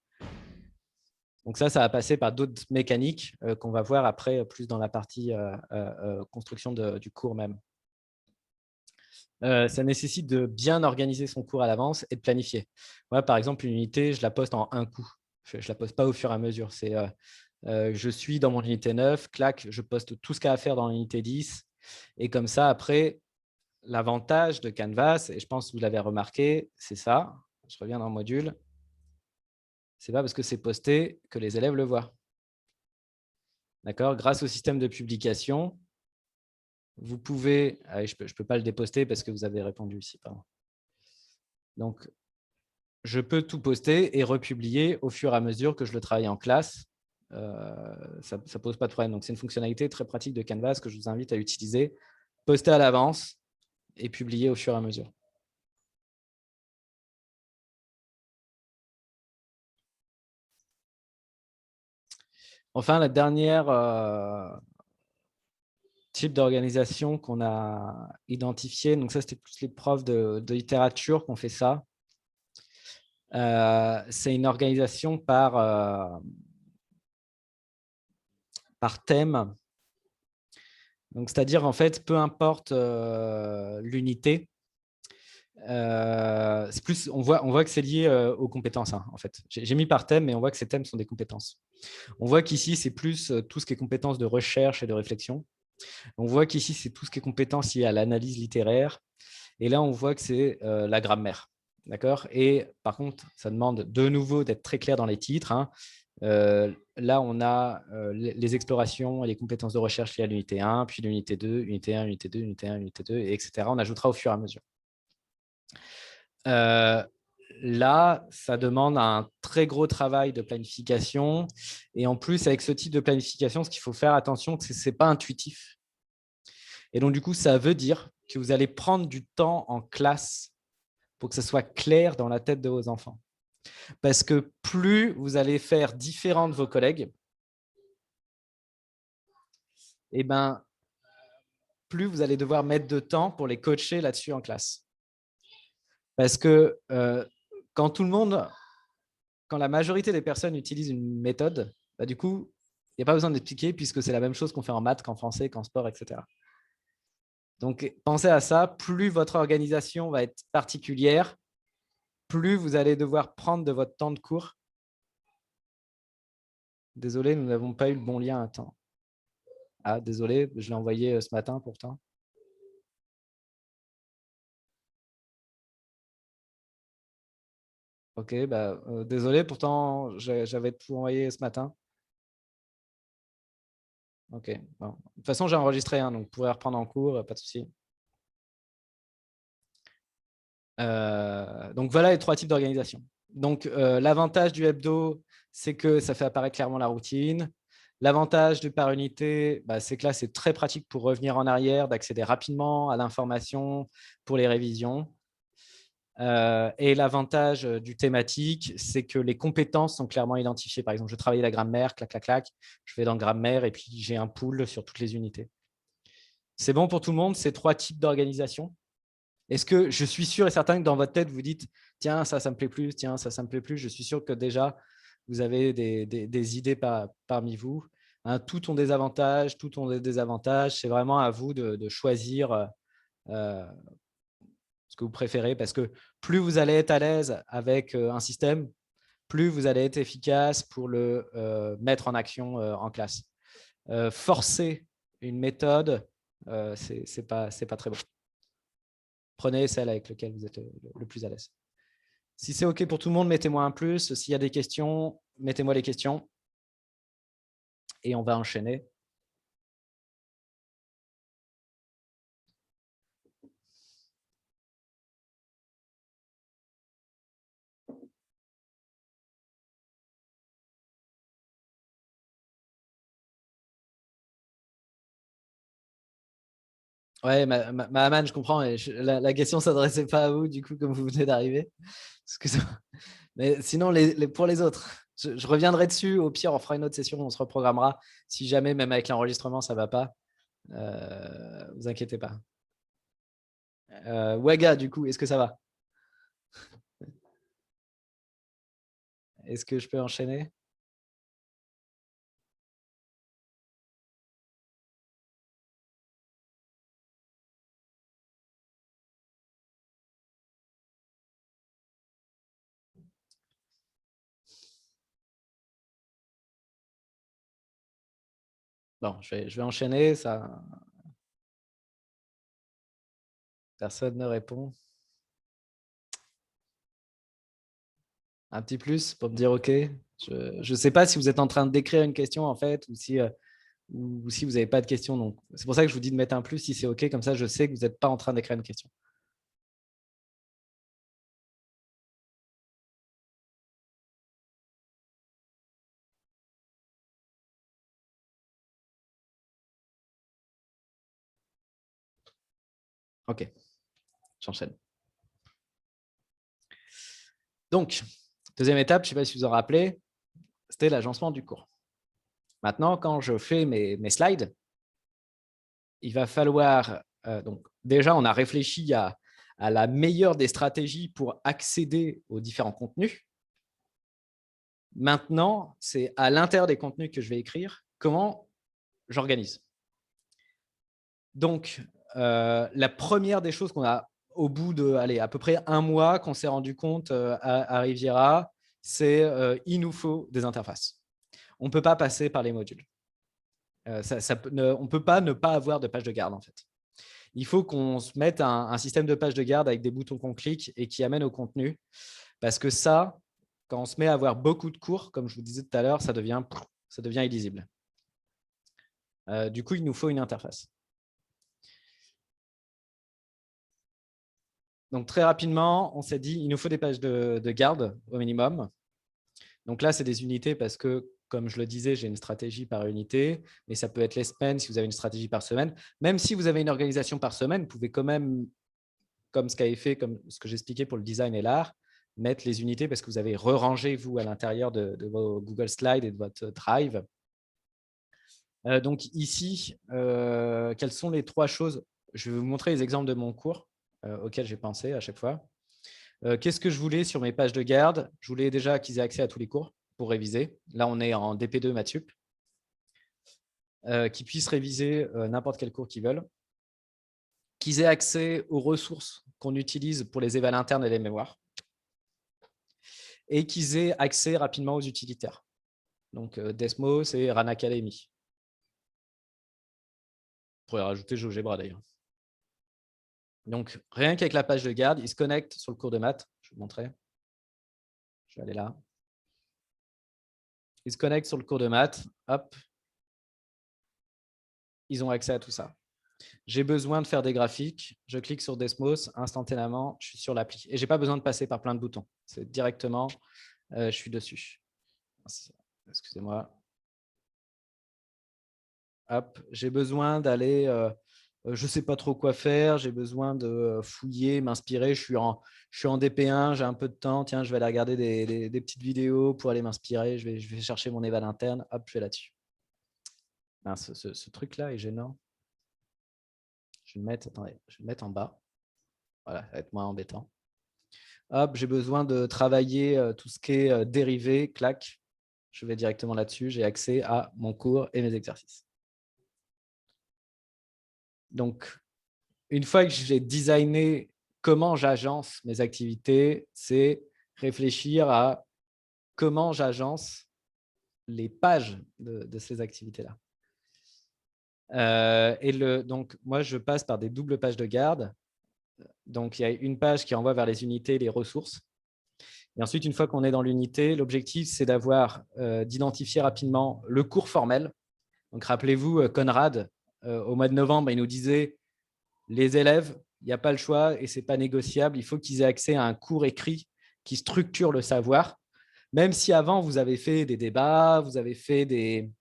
Donc ça va passer par d'autres mécaniques qu'on va voir après, plus dans la partie construction du cours même. Ça nécessite de bien organiser son cours à l'avance et de planifier. Moi, par exemple, une unité, je la poste en un coup. Je ne la poste pas au fur et à mesure. C'est, je suis dans mon unité 9, clac, je poste tout ce qu'il y a à faire dans l'unité 10. Et comme ça, après, l'avantage de Canvas, et je pense que vous l'avez remarqué, c'est ça. Je reviens dans le module. Ce n'est pas parce que c'est posté que les élèves le voient. D'accord? Grâce au système de publication, vous pouvez… je ne peux pas le déposter parce que vous avez répondu ici. Pardon. Donc, je peux tout poster et republier au fur et à mesure que je le travaille en classe. Ça ne pose pas de problème. Donc, c'est une fonctionnalité très pratique de Canvas que je vous invite à utiliser. Poster à l'avance et publier au fur et à mesure. Enfin, la dernière type d'organisation qu'on a identifié, donc ça, c'était plus les profs de littérature qui ont fait ça. C'est une organisation par thème. Donc, c'est-à-dire, en fait, peu importe l'unité, c'est plus, on voit que c'est lié aux compétences, hein, en fait. J'ai mis par thème, mais on voit que ces thèmes sont des compétences. On voit qu'ici, c'est plus tout ce qui est compétences de recherche et de réflexion. On voit qu'ici, c'est tout ce qui est compétences liées à l'analyse littéraire. Et là, on voit que c'est la grammaire. D'accord. Et par contre, ça demande de nouveau d'être très clair dans les titres, hein. Là, on a les explorations et les compétences de recherche liées à l'unité 1, puis l'unité 2, unité 1, unité 2, unité 1, unité 2, etc. On ajoutera au fur et à mesure. Là, ça demande un très gros travail de planification. Et en plus, avec ce type de planification, ce qu'il faut faire attention, c'est que ce n'est pas intuitif. Et donc, du coup, ça veut dire que vous allez prendre du temps en classe pour que ce soit clair dans la tête de vos enfants. Parce que plus vous allez faire différent de vos collègues, et ben, plus vous allez devoir mettre de temps pour les coacher là-dessus en classe. Parce que quand tout le monde, quand la majorité des personnes utilisent une méthode, bah, du coup, il n'y a pas besoin d'expliquer puisque c'est la même chose qu'on fait en maths qu'en français, qu'en sport, etc. Donc, pensez à ça. Plus votre organisation va être particulière, plus vous allez devoir prendre de votre temps de cours. Désolé, nous n'avons pas eu le bon lien à temps. Ah, désolé, je l'ai envoyé ce matin pourtant. Ok, bah, désolé, pourtant j'avais tout envoyé ce matin. Ok, bon. De toute façon j'ai enregistré, hein, donc vous pourrez reprendre en cours, pas de souci. Donc voilà les 3 types d'organisation. Donc l'avantage du hebdo, c'est que ça fait apparaître clairement la routine. L'avantage du par unité, bah, c'est que là c'est très pratique pour revenir en arrière, d'accéder rapidement à l'information pour les révisions. Et l'avantage du thématique, c'est que les compétences sont clairement identifiées. Par exemple, je travaille la grammaire, clac, clac, clac, je vais dans grammaire et puis j'ai un pool sur toutes les unités. C'est bon pour tout le monde, ces 3 types d'organisation? Est-ce que je suis sûr et certain que dans votre tête, vous dites « Tiens, ça me plaît plus, tiens, ça me plaît plus ». Je suis sûr que déjà, vous avez des idées parmi vous. Hein, tout ont des avantages, tout ont des désavantages. C'est vraiment à vous de choisir ce que vous préférez, parce que plus vous allez être à l'aise avec un système, plus vous allez être efficace pour le mettre en action en classe. Forcer une méthode, c'est pas très bon. Prenez celle avec laquelle vous êtes le plus à l'aise. Si c'est OK pour tout le monde, mettez-moi un plus. S'il y a des questions, mettez-moi les questions. Et on va enchaîner. Ouais, Mahaman, je comprends. La question ne s'adressait pas à vous, du coup, comme vous venez d'arriver. Mais sinon, pour les autres, je reviendrai dessus. Au pire, on fera une autre session, on se reprogrammera. Si jamais, même avec l'enregistrement, ça ne va pas, vous inquiétez pas. Waga, du coup, est-ce que ça va? Est-ce que je peux enchaîner? Bon, je vais enchaîner. Personne ne répond. Un petit plus pour me dire OK. Je ne sais pas si vous êtes en train d'écrire une question, en fait, ou si vous n'avez pas de question. Donc, c'est pour ça que je vous dis de mettre un plus si c'est OK. Comme ça, je sais que vous n'êtes pas en train d'écrire une question. OK, j'enchaîne. Donc, deuxième étape, je ne sais pas si vous en rappelez, c'était l'agencement du cours. Maintenant, quand je fais mes slides, il va falloir… donc, déjà, on a réfléchi à la meilleure des stratégies pour accéder aux différents contenus. Maintenant, c'est à l'intérieur des contenus que je vais écrire comment j'organise. Donc, la première des choses qu'on a au bout de à peu près 1 mois qu'on s'est rendu compte à Riviera, c'est il nous faut des interfaces. On ne peut pas passer par les modules. On ne peut pas ne pas avoir de page de garde en fait. Il faut qu'on se mette un système de page de garde avec des boutons qu'on clique et qui amène au contenu. Parce que ça, quand on se met à avoir beaucoup de cours, comme je vous disais tout à l'heure, ça devient illisible. Du coup, il nous faut une interface. Donc, très rapidement, on s'est dit, il nous faut des pages de garde au minimum. Donc là, c'est des unités parce que, comme je le disais, j'ai une stratégie par unité, mais ça peut être les semaines si vous avez une stratégie par semaine. Même si vous avez une organisation par semaine, vous pouvez quand même, comme ce qu'avait fait, comme ce que j'expliquais pour le design et l'art, mettre les unités parce que vous avez re-rangé, vous, à l'intérieur de vos Google Slides et de votre Drive. Donc ici, quelles sont les 3 choses? Je vais vous montrer les exemples de mon cours auxquels j'ai pensé à chaque fois. Qu'est-ce que je voulais sur mes pages de garde? Je voulais déjà qu'ils aient accès à tous les cours pour réviser. Là, on est en DP2 Maths Sup. Qu'ils puissent réviser n'importe quel cours qu'ils veulent. Qu'ils aient accès aux ressources qu'on utilise pour les évals internes et les mémoires. Et qu'ils aient accès rapidement aux utilitaires. Donc, Desmos et Run Academy. On pourrait rajouter GeoGebra d'ailleurs. Donc, rien qu'avec la page de garde, ils se connectent sur le cours de maths. Je vais vous montrer. Je vais aller là. Ils se connectent sur le cours de maths. Hop. Ils ont accès à tout ça. J'ai besoin de faire des graphiques. Je clique sur Desmos. Instantanément, je suis sur l'appli. Et je n'ai pas besoin de passer par plein de boutons. C'est directement, je suis dessus. Excusez-moi. Hop. J'ai besoin d'aller... je ne sais pas trop quoi faire, j'ai besoin de fouiller, m'inspirer. Je suis en DP1, j'ai un peu de temps. Tiens, je vais aller regarder des petites vidéos pour aller m'inspirer. Je vais chercher mon éval interne. Hop, je vais là-dessus. Ce truc-là est gênant. Je vais le mettre, attendez, je vais le mettre en bas. Voilà, ça va être moins embêtant. Hop, j'ai besoin de travailler tout ce qui est dérivé, clac. Je vais directement là-dessus. J'ai accès à mon cours et mes exercices. Donc, une fois que j'ai designé comment j'agence mes activités, c'est réfléchir à comment j'agence les pages de ces activités-là. Donc, moi, je passe par des doubles pages de garde. Donc, il y a une page qui envoie vers les unités les ressources. Et ensuite, une fois qu'on est dans l'unité, l'objectif, c'est d'identifier rapidement le cours formel. Donc, rappelez-vous, Conrad, au mois de novembre, il nous disait les élèves, il n'y a pas le choix et ce n'est pas négociable. Il faut qu'ils aient accès à un cours écrit qui structure le savoir. Même si avant, vous avez fait des débats, vous avez fait des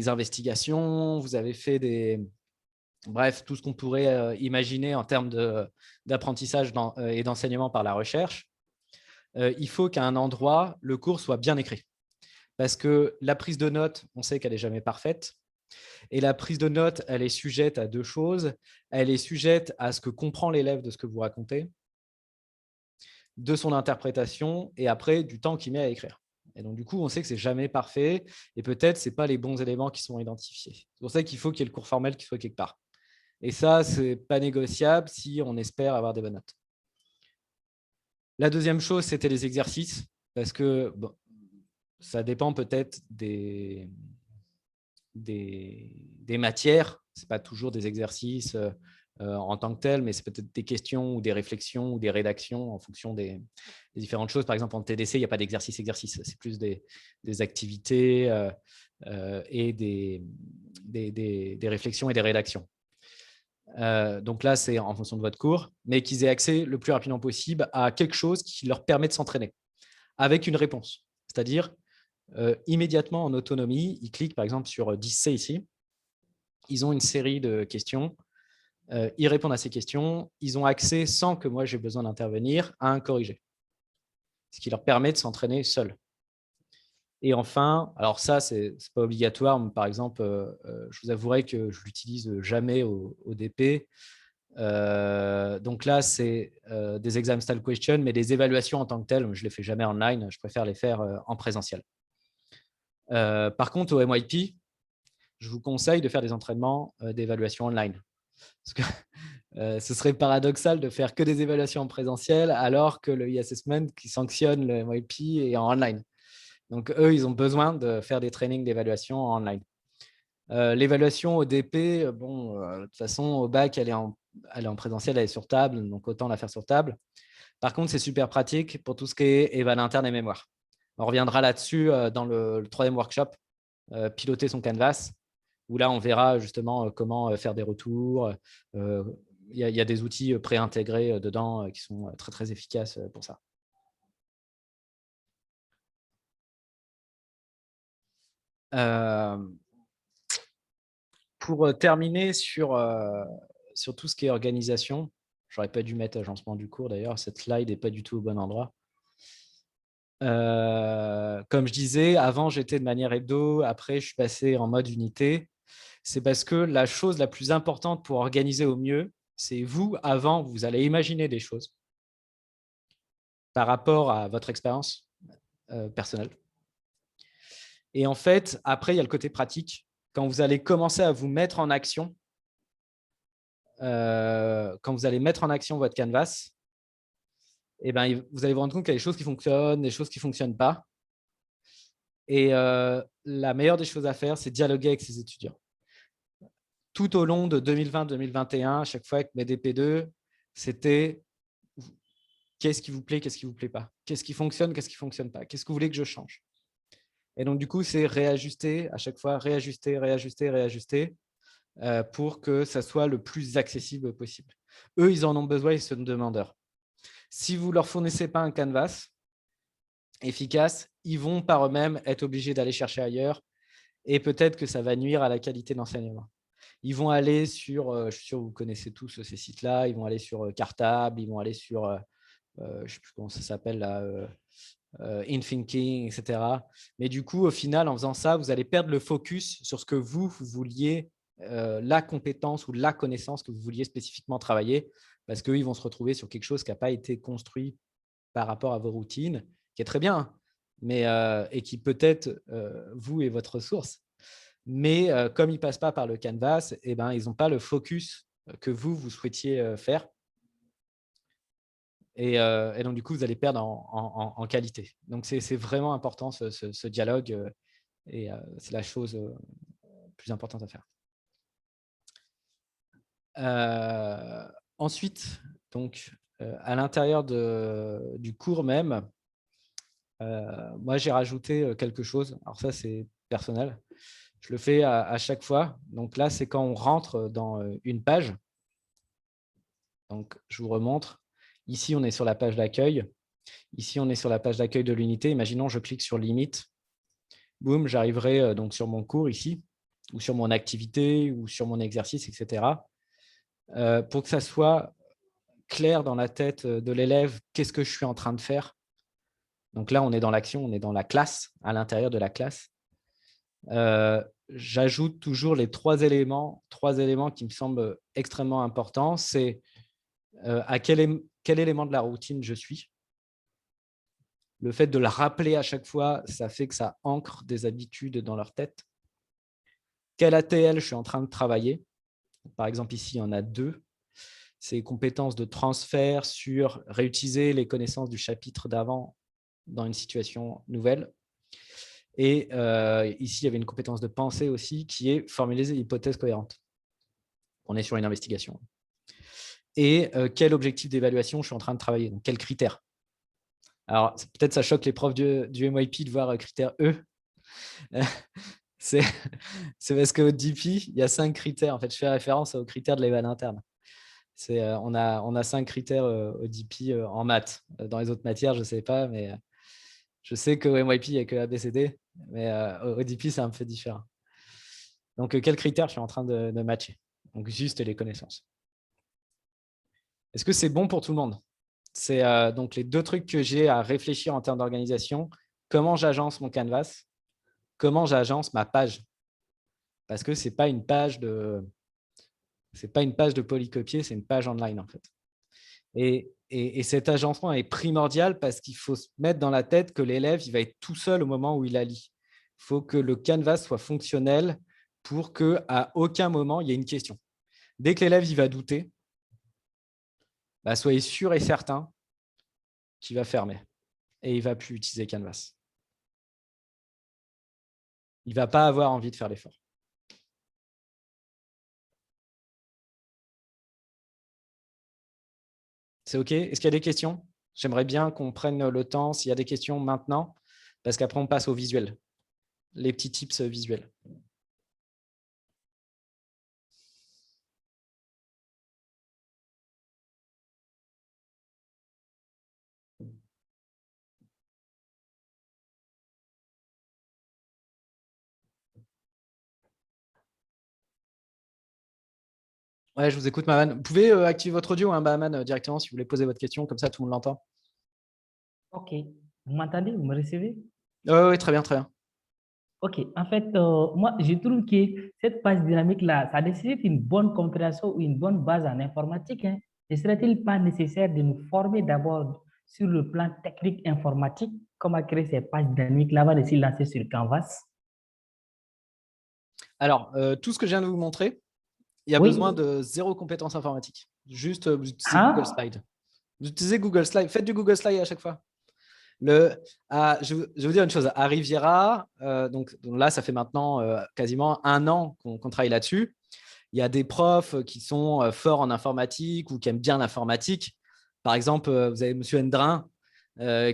investigations, vous avez fait bref, tout ce qu'on pourrait imaginer en termes d'apprentissage et d'enseignement par la recherche, il faut qu'à un endroit, le cours soit bien écrit. Parce que la prise de notes, on sait qu'elle n'est jamais parfaite. Et la prise de notes, elle est sujette à 2 choses. Elle est sujette à ce que comprend l'élève de ce que vous racontez, de son interprétation et après du temps qu'il met à écrire. Et donc, du coup, on sait que ce n'est jamais parfait et peut-être ce n'est pas les bons éléments qui sont identifiés. C'est pour ça qu'il faut qu'il y ait le cours formel qui soit quelque part. Et ça, ce n'est pas négociable si on espère avoir des bonnes notes. La deuxième chose, c'était les exercices parce que bon, ça dépend peut-être des matières. Ce n'est pas toujours des exercices en tant que tels, mais c'est peut-être des questions ou des réflexions ou des rédactions en fonction des différentes choses. Par exemple, en TDC, il n'y a pas d'exercice. C'est plus des activités et des réflexions et des rédactions. Donc là, c'est en fonction de votre cours, mais qu'ils aient accès le plus rapidement possible à quelque chose qui leur permet de s'entraîner avec une réponse. C'est-à-dire, immédiatement en autonomie, ils cliquent par exemple sur 10C ici. Ils ont une série de questions. Ils répondent à ces questions. Ils ont accès, sans que moi j'ai besoin d'intervenir, à un corrigé. Ce qui leur permet de s'entraîner seuls. Et enfin, alors ça, ce n'est pas obligatoire. Mais par exemple, je vous avouerai que je ne l'utilise jamais au DP. Donc là, c'est des exam style questions, mais des évaluations en tant que telles, je ne les fais jamais online. Je préfère les faire en présentiel. Par contre, au MYP, je vous conseille de faire des entraînements d'évaluation online. Parce que Ce serait paradoxal de faire que des évaluations en présentiel alors que le e-assessment qui sanctionne le MYP est en online. Donc, eux, ils ont besoin de faire des trainings d'évaluation en online. L'évaluation au DP, bon, de toute façon, au bac, elle est en présentiel, elle est sur table, donc autant la faire sur table. Par contre, c'est super pratique pour tout ce qui est éval interne et mémoire. On reviendra là-dessus dans le troisième workshop, piloter son canvas, où là, on verra justement comment faire des retours. Il y a des outils préintégrés dedans qui sont très, très efficaces pour ça. Pour terminer sur tout ce qui est organisation, j'aurais pas dû mettre agencement du cours d'ailleurs, cette slide n'est pas du tout au bon endroit. Comme je disais, avant j'étais de manière hebdo, après je suis passé en mode unité. C'est parce que la chose la plus importante pour organiser au mieux, c'est vous, avant, vous allez imaginer des choses par rapport à votre expérience personnelle. Et en fait, après, il y a le côté pratique. Quand vous allez commencer à vous mettre en action, quand vous allez mettre en action votre canvas, eh ben, vous allez vous rendre compte qu'il y a des choses qui fonctionnent, des choses qui ne fonctionnent pas. Et la meilleure des choses à faire, c'est dialoguer avec ses étudiants. Tout au long de 2020-2021, à chaque fois avec mes DP2, c'était qu'est-ce qui vous plaît, qu'est-ce qui ne vous plaît pas, qu'est-ce qui fonctionne, qu'est-ce qui ne fonctionne pas, qu'est-ce que vous voulez que je change. Et donc, du coup, c'est réajuster à chaque fois, réajuster, réajuster, réajuster pour que ça soit le plus accessible possible. Eux, ils en ont besoin, ils sont demandeurs. Si vous ne leur fournissez pas un canvas efficace, ils vont par eux-mêmes être obligés d'aller chercher ailleurs et peut-être que ça va nuire à la qualité d'enseignement. Ils vont aller sur, je suis sûr que vous connaissez tous ces sites-là, ils vont aller sur Cartable, ils vont aller sur, je ne sais plus comment ça s'appelle là, InThinking, etc. Mais du coup, au final, en faisant ça, vous allez perdre le focus sur ce que vous vouliez, la compétence ou la connaissance que vous vouliez spécifiquement travailler, parce qu'eux, ils vont se retrouver sur quelque chose qui n'a pas été construit par rapport à vos routines, qui est très bien, mais, et qui peut-être, vous et votre ressource. Mais comme ils ne passent pas par le canvas, eh ben, ils n'ont pas le focus que vous souhaitiez faire. Et donc, du coup, vous allez perdre en qualité. Donc, c'est vraiment important ce dialogue et c'est la chose plus importante à faire. Ensuite, donc, à l'intérieur du cours même, moi, j'ai rajouté quelque chose. Alors ça, c'est personnel. Je le fais à chaque fois. Donc là, c'est quand on rentre dans une page. Donc, je vous remontre. Ici, on est sur la page d'accueil. Ici, on est sur la page d'accueil de l'unité. Imaginons, je clique sur limite. Boum, j'arriverai donc sur mon cours ici, ou sur mon activité, ou sur mon exercice, etc. Pour que ça soit clair dans la tête de l'élève, qu'est-ce que je suis en train de faire. Donc là, on est dans l'action, on est dans la classe, à l'intérieur de la classe. J'ajoute toujours les trois éléments qui me semblent extrêmement importants. C'est à quel élément de la routine je suis. Le fait de le rappeler à chaque fois, ça fait que ça ancre des habitudes dans leur tête. Quel ATL je suis en train de travailler. Par exemple, ici, il y en a 2. C'est les compétences de transfert sur réutiliser les connaissances du chapitre d'avant dans une situation nouvelle. Et ici, il y avait une compétence de pensée aussi qui est formuler des hypothèses cohérentes. On est sur une investigation. Et quel objectif d'évaluation je suis en train de travailler. Donc, quels critères. Alors, peut-être ça choque les profs du MYP de voir critère E. C'est parce qu'au DP, il y a 5 critères. En fait, je fais référence aux critères de l'éval interne. On a 5 critères au DP en maths. Dans les autres matières, je ne sais pas, mais je sais qu'au MYP, il n'y a que ABCD, mais au DP, c'est un peu différent. Donc, quels critères je suis en train de matcher. Donc, juste les connaissances. Est-ce que c'est bon pour tout le monde? C'est donc les 2 trucs que j'ai à réfléchir en termes d'organisation. Comment j'agence mon canvas? Comment j'agence ma page? Parce que ce n'est pas une page de polycopier, c'est une page online en fait. Et cet agencement est primordial parce qu'il faut se mettre dans la tête que l'élève il va être tout seul au moment où il la lit. Il faut que le canvas soit fonctionnel pour qu'à aucun moment, il y ait une question. Dès que l'élève il va douter, bah, soyez sûr et certain qu'il va fermer et il ne va plus utiliser Canvas. Il ne va pas avoir envie de faire l'effort. C'est OK? Est-ce qu'il y a des questions? J'aimerais bien qu'on prenne le temps, s'il y a des questions maintenant, parce qu'après, on passe au visuel, les petits tips visuels. Ouais, je vous écoute, Maman. Vous pouvez activer votre audio, hein, Maman, directement, si vous voulez poser votre question, comme ça, tout le monde l'entend. Ok. Vous m'entendez? Vous me recevez? Oui, très bien, très bien. Ok. En fait, moi, je trouve que cette page dynamique-là, ça nécessite une bonne compréhension ou une bonne base en informatique, hein. Ne serait-il pas nécessaire de nous former d'abord sur le plan technique informatique, comment créer ces pages dynamiques-là avant de s'y lancer sur Canvas? Alors, tout ce que je viens de vous montrer, il y a besoin Oui. de 0 compétences informatiques. Juste, vous utilisez Google Ah, Slide. Vous utilisez Google Slide. Faites du Google Slide à chaque fois. Je vais vous dire une chose. À Riviera, donc là, ça fait maintenant quasiment 1 an qu'on travaille là-dessus. Il y a des profs qui sont forts en informatique ou qui aiment bien l'informatique. Par exemple, vous avez Monsieur Endrin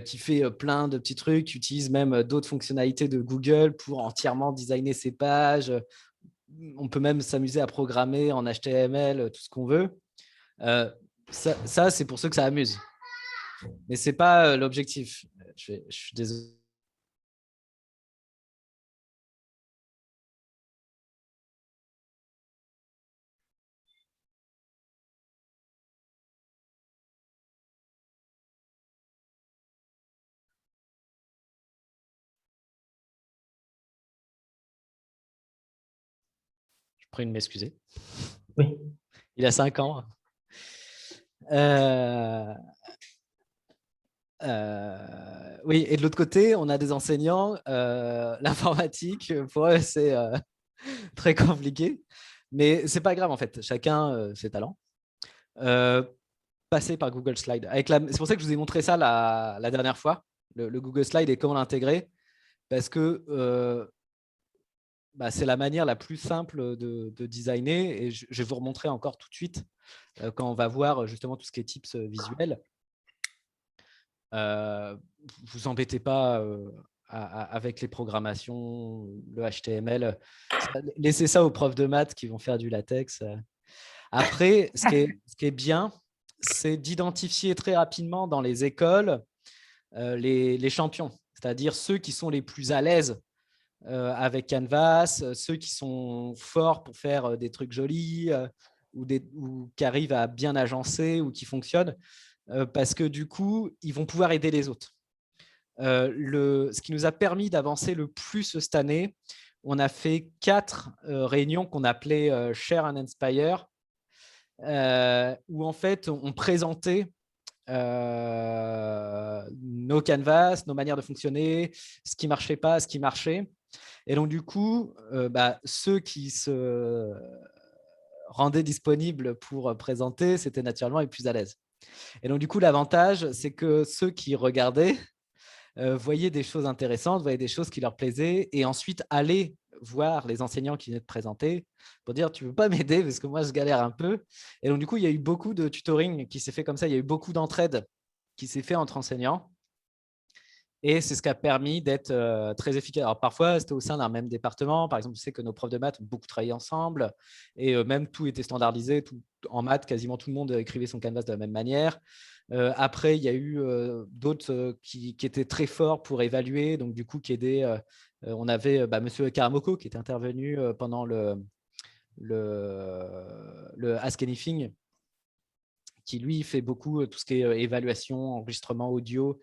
qui fait plein de petits trucs, qui utilise même d'autres fonctionnalités de Google pour entièrement designer ses pages. On peut même s'amuser à programmer en HTML, tout ce qu'on veut. Ça, c'est pour ceux que ça amuse. Mais ce n'est pas l'objectif. Je suis désolé. Je prie de m'excuser. oui. Il a 5 ans. Oui, et de l'autre côté, on a des enseignants. L'informatique, pour eux, c'est très compliqué. Mais ce n'est pas grave, en fait. Chacun ses talents. Passer par Google Slide. C'est pour ça que je vous ai montré ça la dernière fois, le Google Slide et comment l'intégrer. Parce que c'est la manière la plus simple de designer. Et je vais vous remontrer encore tout de suite quand on va voir justement tout ce qui est tips visuels. Vous embêtez pas avec les programmations, le HTML. Laissez ça aux profs de maths qui vont faire du latex. Après, ce qui est bien, c'est d'identifier très rapidement dans les écoles les champions, c'est-à-dire ceux qui sont les plus à l'aise avec Canvas, ceux qui sont forts pour faire des trucs jolis ou qui arrivent à bien agencer ou qui fonctionnent, parce que du coup, ils vont pouvoir aider les autres. Ce qui nous a permis d'avancer le plus cette année, on a fait 4 réunions qu'on appelait Share and Inspire, où en fait, on présentait nos canvas, nos manières de fonctionner, ce qui ne marchait pas, ce qui marchait. Et donc, du coup, ceux qui se rendaient disponibles pour présenter, c'était naturellement les plus à l'aise. Et donc, du coup, l'avantage, c'est que ceux qui regardaient voyaient des choses intéressantes, voyaient des choses qui leur plaisaient, et ensuite allaient voir les enseignants qui venaient de présenter pour dire tu ne peux pas m'aider parce que moi je galère un peu. Et donc du coup il y a eu beaucoup de tutoring qui s'est fait comme ça, il y a eu beaucoup d'entraide qui s'est fait entre enseignants et c'est ce qui a permis d'être très efficace. Alors parfois c'était au sein d'un même département, par exemple je sais que nos profs de maths ont beaucoup travaillé ensemble et même tout était standardisé, en maths quasiment tout le monde écrivait son canvas de la même manière. Après, il y a eu d'autres qui étaient très forts pour évaluer, donc du coup qui aidaient. On avait Monsieur Karamoko qui était intervenu pendant le Ask Anything, qui lui fait beaucoup tout ce qui est évaluation, enregistrement audio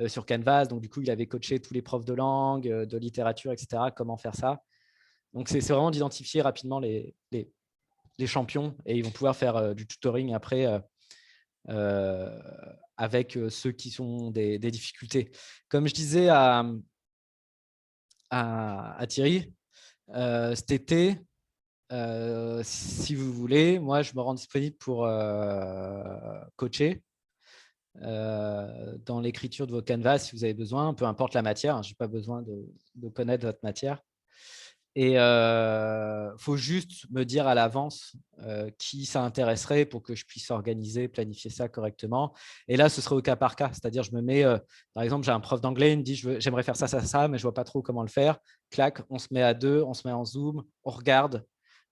sur Canvas. Donc du coup, il avait coaché tous les profs de langue, de littérature, etc. Comment faire ça. Donc c'est vraiment d'identifier rapidement les champions et ils vont pouvoir faire du tutoring après avec ceux qui sont des difficultés. Comme je disais à Thierry, cet été, si vous voulez, moi, je me rends disponible pour coacher dans l'écriture de vos canvas si vous avez besoin, peu importe la matière. Hein, je n'ai pas besoin de connaître votre matière. Et faut juste me dire à l'avance qui ça intéresserait pour que je puisse organiser, planifier ça correctement. Et là, ce serait au cas par cas. C'est-à-dire, je me mets, par exemple, j'ai un prof d'anglais, il me dit, j'aimerais faire ça, ça, ça, mais je vois pas trop comment le faire. Clac, on se met à deux, on se met en Zoom, on regarde,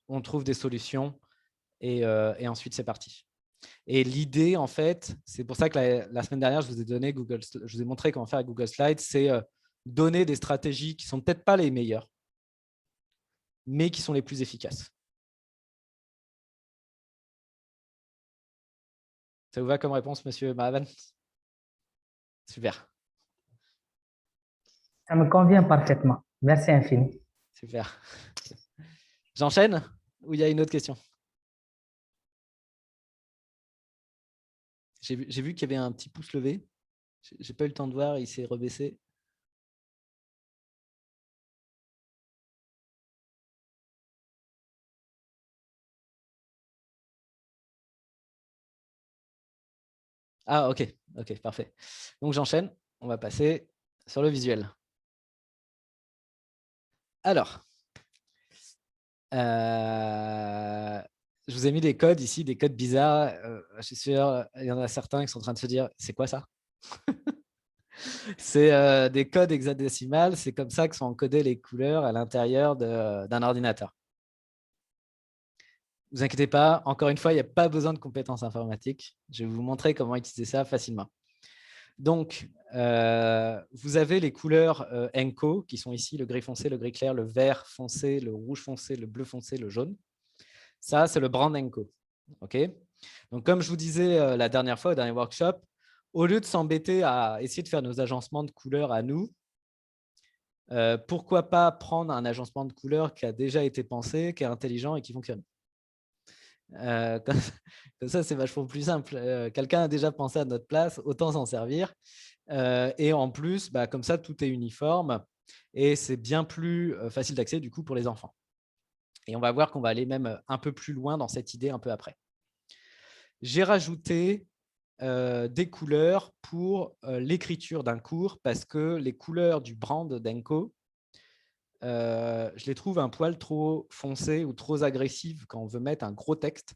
on trouve des solutions et ensuite, c'est parti. Et l'idée, en fait, c'est pour ça que la semaine dernière, je vous ai montré comment faire avec Google Slides, c'est donner des stratégies qui sont peut-être pas les meilleures, mais qui sont les plus efficaces. Ça vous va comme réponse, monsieur Mahavan? Super. Ça me convient parfaitement. Merci infiniment. Super. J'enchaîne ou il y a une autre question? J'ai vu qu'il y avait un petit pouce levé. J'ai pas eu le temps de voir, il s'est rebaissé. Ah, ok, parfait. Donc j'enchaîne. On va passer sur le visuel. Alors, je vous ai mis des codes ici, des codes bizarres. Je suis sûr, il y en a certains qui sont en train de se dire, c'est quoi ça? C'est des codes hexadécimales. C'est comme ça que sont encodées les couleurs à l'intérieur d'un ordinateur. Ne vous inquiétez pas, encore une fois, il n'y a pas besoin de compétences informatiques. Je vais vous montrer comment utiliser ça facilement. Donc, vous avez les couleurs ENCO qui sont ici, le gris foncé, le gris clair, le vert foncé, le rouge foncé, le bleu foncé, le jaune. Ça, c'est le brand ENCO. Okay. Donc, comme je vous disais la dernière fois, au dernier workshop, au lieu de s'embêter à essayer de faire nos agencements de couleurs à nous, pourquoi pas prendre un agencement de couleurs qui a déjà été pensé, qui est intelligent et qui fonctionne. Comme ça, c'est vachement plus simple. Quelqu'un a déjà pensé à notre place, autant s'en servir. Et en plus, comme ça, tout est uniforme et c'est bien plus facile d'accès du coup pour les enfants. Et on va voir qu'on va aller même un peu plus loin dans cette idée un peu après. J'ai rajouté des couleurs pour l'écriture d'un cours parce que les couleurs du brand d'Enco, je les trouve un poil trop foncées ou trop agressives quand on veut mettre un gros texte.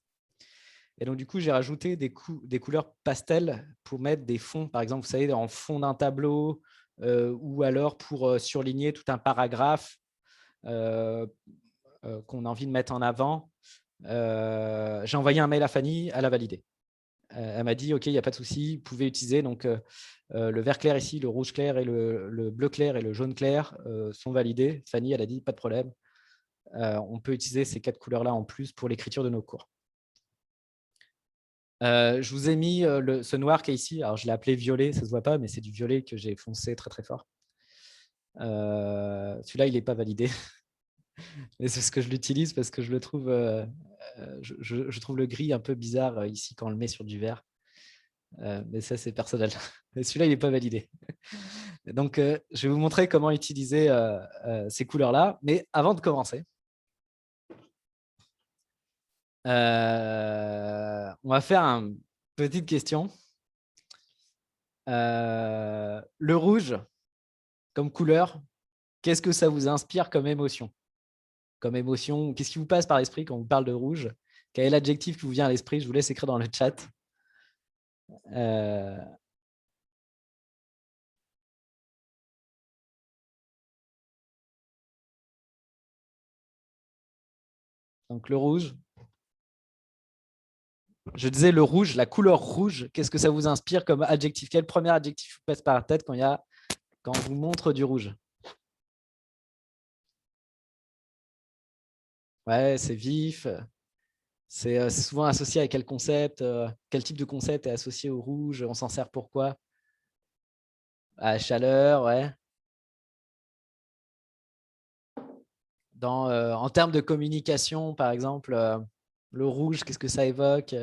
Et donc, du coup, j'ai rajouté des couleurs pastel pour mettre des fonds, par exemple, vous savez, en fond d'un tableau ou alors pour surligner tout un paragraphe qu'on a envie de mettre en avant. J'ai envoyé un mail à Fanny, elle a validé. Elle m'a dit, OK, il n'y a pas de souci, vous pouvez utiliser donc, le vert clair ici, le rouge clair et le bleu clair et le jaune clair sont validés. Fanny, elle a dit, pas de problème. On peut utiliser ces 4 couleurs-là en plus pour l'écriture de nos cours. Je vous ai mis ce noir qui est ici. Alors, je l'ai appelé violet, ça ne se voit pas, mais c'est du violet que j'ai foncé très, très fort. Celui-là, il n'est pas validé. Mais c'est ce que je l'utilise parce que je le trouve, je trouve le gris un peu bizarre ici quand on le met sur du vert. Mais ça, c'est personnel. Celui-là, il n'est pas validé. Donc, je vais vous montrer comment utiliser ces couleurs-là. Mais avant de commencer, on va faire une petite question. Le rouge, comme couleur, qu'est-ce que ça vous inspire comme émotion? Comme émotion, qu'est-ce qui vous passe par l'esprit quand on vous parle de rouge? Quel est l'adjectif qui vous vient à l'esprit? Je vous laisse écrire dans le chat. Donc le rouge. Je disais le rouge, la couleur rouge, qu'est-ce que ça vous inspire comme adjectif? Quel premier adjectif vous passe par la tête quand on vous montre du rouge? Ouais, c'est vif. C'est souvent associé à quel concept? Quel type de concept est associé au rouge? On s'en sert pourquoi? À la chaleur, ouais. En termes de communication, par exemple, le rouge, qu'est-ce que ça évoque?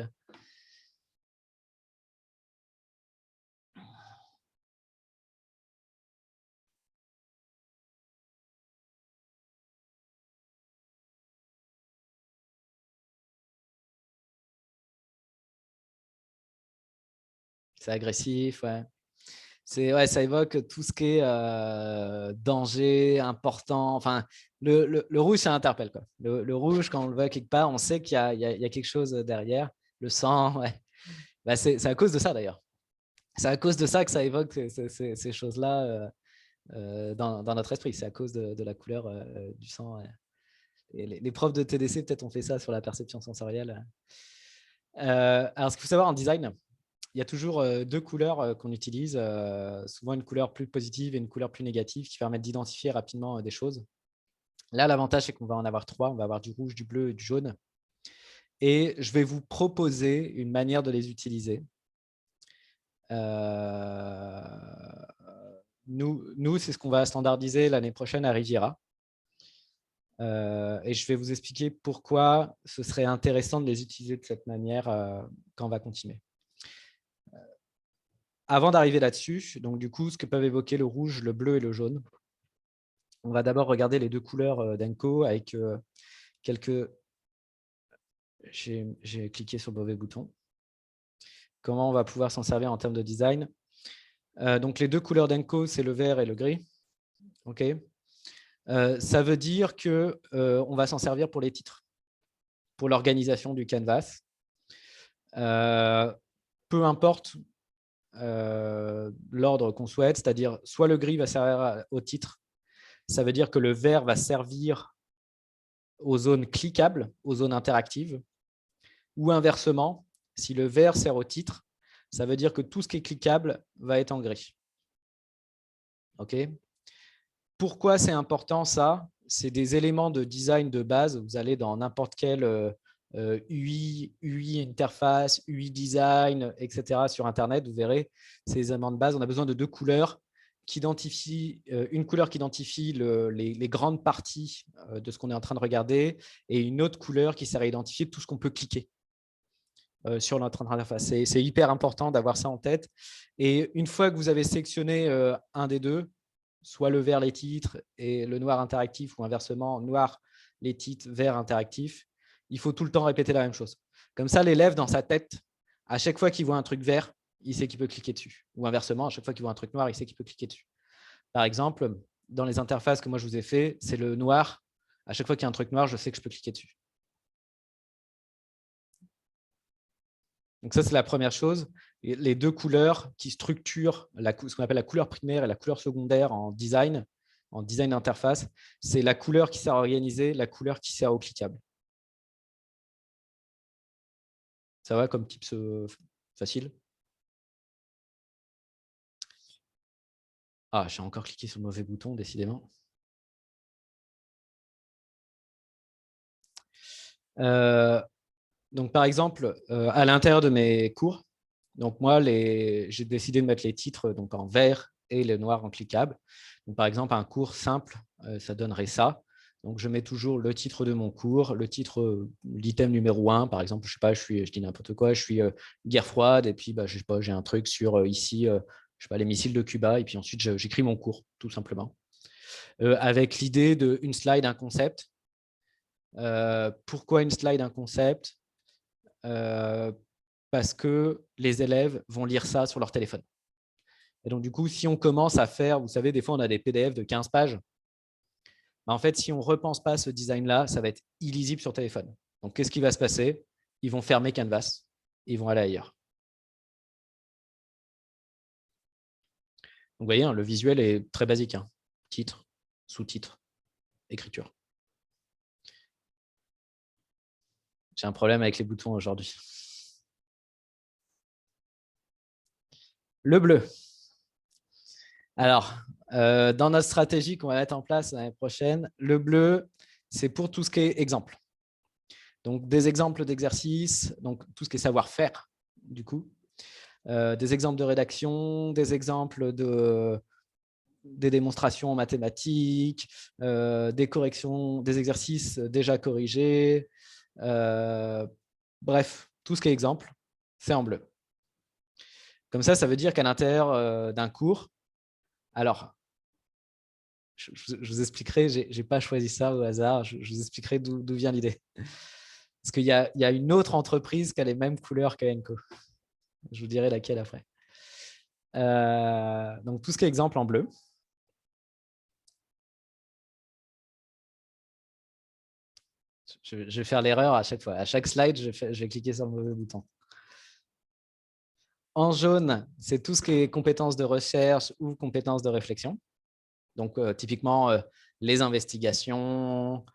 C'est agressif, ouais. Ouais, ça évoque tout ce qui est danger, important. Enfin, le rouge, ça interpelle, quoi. Le rouge, quand on le voit quelque part, on sait qu'il y a quelque chose derrière. Le sang, ouais. Bah, c'est à cause de ça, d'ailleurs. C'est à cause de ça que ça évoque ces choses-là dans notre esprit. C'est à cause de la couleur du sang. Ouais. Et les profs de TDC, peut-être, ont fait ça sur la perception sensorielle. Alors, ce qu'il faut savoir en design, il y a toujours deux couleurs qu'on utilise, souvent une couleur plus positive et une couleur plus négative qui permettent d'identifier rapidement des choses. Là, l'avantage, c'est qu'on va en avoir trois. On va avoir du rouge, du bleu et du jaune. Et je vais vous proposer une manière de les utiliser. Nous c'est ce qu'on va standardiser l'année prochaine à Riviera. Et je vais vous expliquer pourquoi ce serait intéressant de les utiliser de cette manière quand on va continuer. Avant d'arriver là-dessus, donc du coup, ce que peuvent évoquer le rouge, le bleu et le jaune, on va d'abord regarder les deux couleurs d'Enco avec quelques… J'ai cliqué sur le mauvais bouton. Comment on va pouvoir s'en servir en termes de design. Donc les deux couleurs d'Enco, c'est le vert et le gris. OK. Ça veut dire qu'on va s'en servir pour les titres, pour l'organisation du canvas. Peu importe l'ordre qu'on souhaite, c'est-à-dire soit le gris va servir au titre, ça veut dire que le vert va servir aux zones cliquables, aux zones interactives, ou inversement, si le vert sert au titre, ça veut dire que tout ce qui est cliquable va être en gris. OK. Pourquoi c'est important ça? C'est des éléments de design de base. Vous allez dans n'importe quel UI interface, UI design, etc. sur Internet, vous verrez ces éléments de base. On a besoin de deux couleurs qui identifient, une couleur qui identifie les grandes parties de ce qu'on est en train de regarder et une autre couleur qui sert à identifier tout ce qu'on peut cliquer sur notre interface. C'est hyper important d'avoir ça en tête. Et une fois que vous avez sélectionné un des deux, soit le vert les titres et le noir interactif, ou inversement, noir les titres, vert interactif, il faut tout le temps répéter la même chose. Comme ça, l'élève, dans sa tête, à chaque fois qu'il voit un truc vert, il sait qu'il peut cliquer dessus. Ou inversement, à chaque fois qu'il voit un truc noir, il sait qu'il peut cliquer dessus. Par exemple, dans les interfaces que moi je vous ai fait, c'est le noir. À chaque fois qu'il y a un truc noir, je sais que je peux cliquer dessus. Donc ça, c'est la première chose. Les deux couleurs qui structurent ce qu'on appelle la couleur primaire et la couleur secondaire en design d'interface, c'est la couleur qui sert à organiser, la couleur qui sert au cliquable. Ça va comme tips facile? Ah, j'ai encore cliqué sur le mauvais bouton, décidément. Donc, par exemple, à l'intérieur de mes cours, donc moi, j'ai décidé de mettre les titres donc, en vert et le noir en cliquable. Donc, par exemple, un cours simple, ça donnerait ça. Donc, je mets toujours le titre de mon cours, le titre, l'item numéro 1, par exemple, je sais pas, je dis n'importe quoi, je suis guerre froide, et puis, je sais pas, j'ai un truc sur ici, je sais pas, les missiles de Cuba, et puis ensuite, j'écris mon cours, tout simplement. Avec l'idée d'une slide, un concept. Pourquoi une slide, un concept? Parce que les élèves vont lire ça sur leur téléphone. Et donc, du coup, si on commence à faire, vous savez, des fois, on a des PDF de 15 pages. En fait, si on ne repense pas ce design-là, ça va être illisible sur téléphone. Donc, qu'est-ce qui va se passer? Ils vont fermer Canvas, ils vont aller ailleurs. Donc, vous voyez, le visuel est très basique. Titre, sous-titre, écriture. J'ai un problème avec les boutons aujourd'hui. Le bleu. Alors, dans notre stratégie qu'on va mettre en place l'année prochaine, le bleu, c'est pour tout ce qui est exemple. Donc, des exemples d'exercices, donc tout ce qui est savoir-faire, du coup, des exemples de rédaction, des exemples des démonstrations en mathématiques, des corrections, des exercices déjà corrigés. Bref, tout ce qui est exemple, c'est en bleu. Comme ça veut dire qu'à l'intérieur d'un cours, alors, je vous expliquerai, je n'ai pas choisi ça au hasard, je vous expliquerai d'où vient l'idée. Parce qu'il y a une autre entreprise qui a les mêmes couleurs que Enco. Je vous dirai laquelle après. Donc, tout ce qui est exemple en bleu. Je vais faire l'erreur à chaque fois. À chaque slide, je vais cliquer sur le mauvais bouton. En jaune, c'est tout ce qui est compétences de recherche ou compétences de réflexion. Donc, typiquement, les investigations.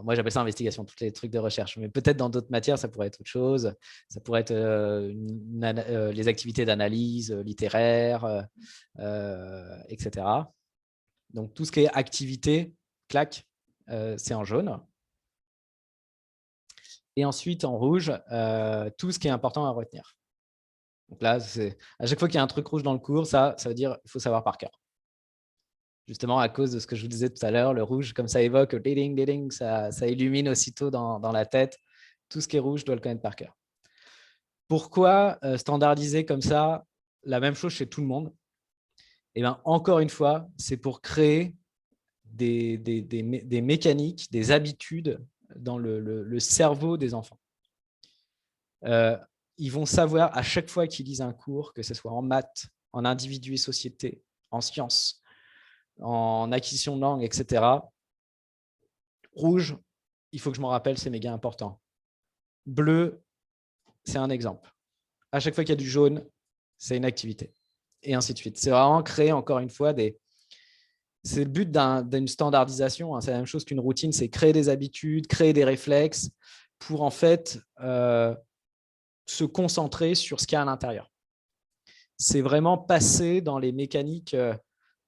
Moi, j'appelle ça investigation, tous les trucs de recherche. Mais peut-être dans d'autres matières, ça pourrait être autre chose. Ça pourrait être les activités d'analyse littéraire, etc. Donc, tout ce qui est activité, clac, c'est en jaune. Et ensuite, en rouge, tout ce qui est important à retenir. Donc là, à chaque fois qu'il y a un truc rouge dans le cours, ça veut dire qu'il faut savoir par cœur. Justement, à cause de ce que je vous disais tout à l'heure, le rouge, comme ça évoque, ça illumine aussitôt dans la tête. Tout ce qui est rouge, je dois le connaître par cœur. Pourquoi standardiser comme ça la même chose chez tout le monde? Et bien, encore une fois, c'est pour créer des mécaniques, des habitudes dans le cerveau des enfants. Ils vont savoir à chaque fois qu'ils lisent un cours, que ce soit en maths, en individu et société, en sciences, en acquisition de langue, etc. Rouge, il faut que je m'en rappelle, c'est méga important. Bleu, c'est un exemple. À chaque fois qu'il y a du jaune, c'est une activité. Et ainsi de suite. C'est vraiment créer, encore une fois, c'est le but d'une standardisation. Hein. C'est la même chose qu'une routine, c'est créer des habitudes, créer des réflexes pour en fait se concentrer sur ce qu'il y a à l'intérieur. C'est vraiment passer dans les mécaniques.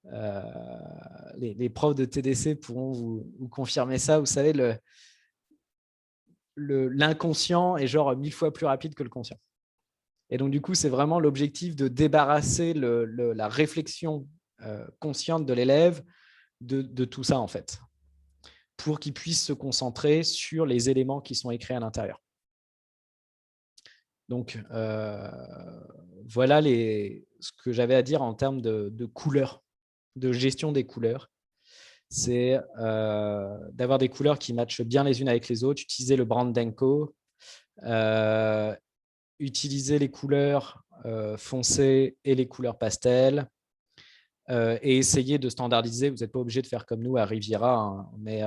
Les profs de TDC pourront vous confirmer ça. Vous savez, l'inconscient est genre 1000 fois plus rapide que le conscient. Et donc, du coup, c'est vraiment l'objectif de débarrasser la réflexion consciente de l'élève de tout ça, en fait, pour qu'il puisse se concentrer sur les éléments qui sont écrits à l'intérieur. Donc, voilà ce que j'avais à dire en termes de couleurs, de gestion des couleurs. C'est d'avoir des couleurs qui matchent bien les unes avec les autres, utiliser le brand d'Enco, utiliser les couleurs foncées et les couleurs pastel, et essayer de standardiser. Vous n'êtes pas obligé de faire comme nous à Riviera, hein, mais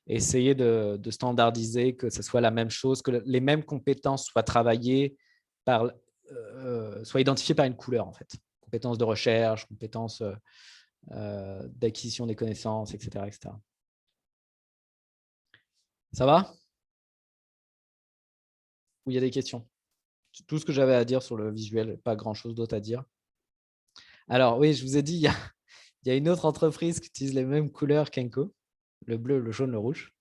essayer de standardiser, que ce soit la même chose, que les mêmes compétences soient travaillées, soient identifiées par une couleur, en fait. Compétences de recherche, compétences d'acquisition des connaissances, etc., etc. Ça va? Ou il y a des questions? C'est tout ce que j'avais à dire sur le visuel, pas grand-chose d'autre à dire. Alors oui, je vous ai dit, il y a une autre entreprise qui utilise les mêmes couleurs qu'Enco, le bleu, le jaune, le rouge.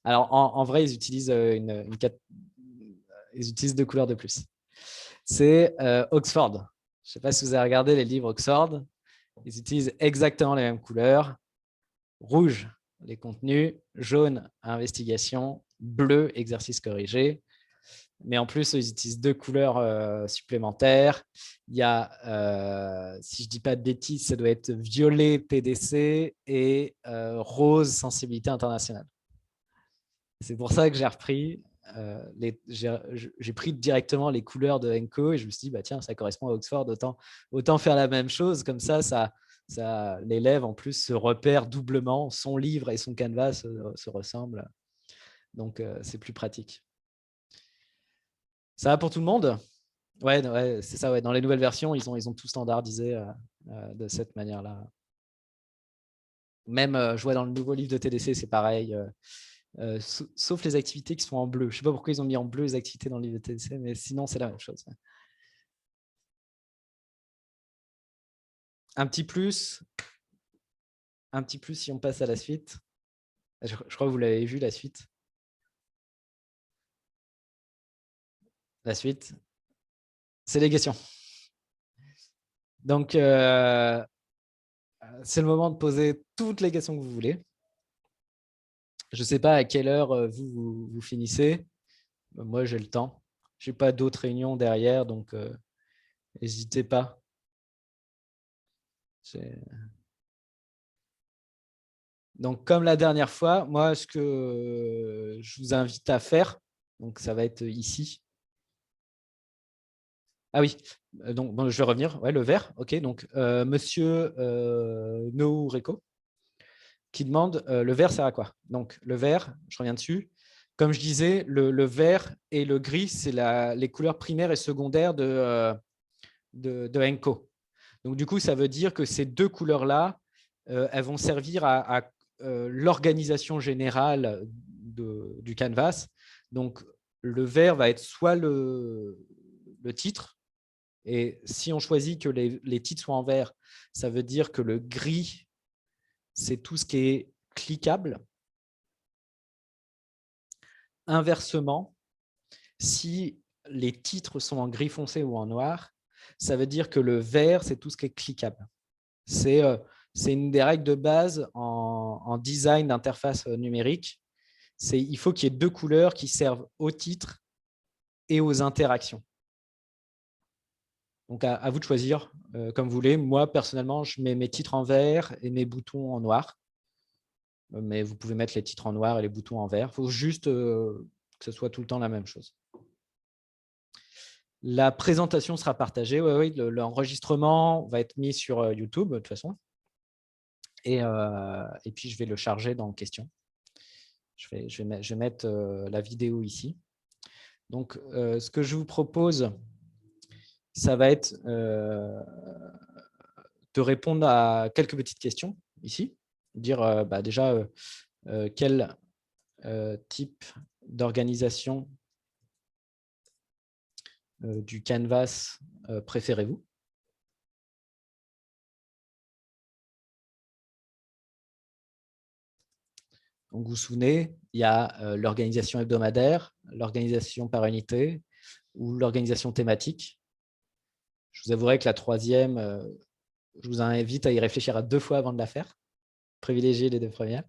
Alors en vrai, ils utilisent, ils utilisent 2 couleurs de plus. C'est Oxford. Je ne sais pas si vous avez regardé les livres Oxford. Ils utilisent exactement les mêmes couleurs. Rouge, les contenus. Jaune, investigation. Bleu, exercice corrigé. Mais en plus, ils utilisent 2 couleurs supplémentaires. Il y a, si je ne dis pas de bêtises, ça doit être violet PDC et rose sensibilité internationale. C'est pour ça que j'ai repris, j'ai pris directement les couleurs de Enco et je me suis dit, bah, tiens, ça correspond à Oxford, autant faire la même chose. Comme ça l'élève en plus se repère doublement, son livre et son canevas se ressemblent. Donc, c'est plus pratique. Ça va pour tout le monde? Ouais, c'est ça. Ouais. Dans les nouvelles versions, ils ont tout standardisé de cette manière-là. Même, je vois dans le nouveau livre de TDC, c'est pareil. Sauf les activités qui sont en bleu. Je ne sais pas pourquoi ils ont mis en bleu les activités dans le livre de TDC, mais sinon, c'est la même chose. Un petit plus si on passe à la suite. Je crois que vous l'avez vu, la suite. La suite, c'est les questions. Donc, c'est le moment de poser toutes les questions que vous voulez. Je ne sais pas à quelle heure vous finissez. Moi, j'ai le temps. Je n'ai pas d'autres réunions derrière, donc n'hésitez pas. Donc, comme la dernière fois, moi, ce que je vous invite à faire, donc ça va être ici. Ah oui, donc bon, je vais revenir. Ouais, le vert, ok. Donc, monsieur Noureko qui demande le vert sert à quoi? Donc, le vert, je reviens dessus. Comme je disais, le vert et le gris, c'est les couleurs primaires et secondaires de Enco. Donc, du coup, ça veut dire que ces deux couleurs-là, elles vont servir à l'organisation générale du canvas. Donc, le vert va être soit le titre, et si on choisit que les titres soient en vert, ça veut dire que le gris, c'est tout ce qui est cliquable. Inversement, si les titres sont en gris foncé ou en noir, ça veut dire que le vert, c'est tout ce qui est cliquable. C'est une des règles de base en design d'interface numérique. Il faut qu'il y ait deux couleurs qui servent au titre et aux interactions. Donc, à vous de choisir comme vous voulez. Moi, personnellement, je mets mes titres en vert et mes boutons en noir. Mais vous pouvez mettre les titres en noir et les boutons en vert. Il faut juste que ce soit tout le temps la même chose. La présentation sera partagée. Oui, l'enregistrement va être mis sur YouTube, de toute façon. Et puis, je vais le charger dans question. Je vais mettre la vidéo ici. Donc, ce que je vous propose, ça va être de répondre à quelques petites questions ici. Dire déjà quel type d'organisation du canvas préférez-vous? Donc, vous vous souvenez, il y a l'organisation hebdomadaire, l'organisation par unité ou l'organisation thématique. Je vous avouerai que la troisième, je vous invite à y réfléchir à 2 fois avant de la faire. Privilégiez les 2 premières.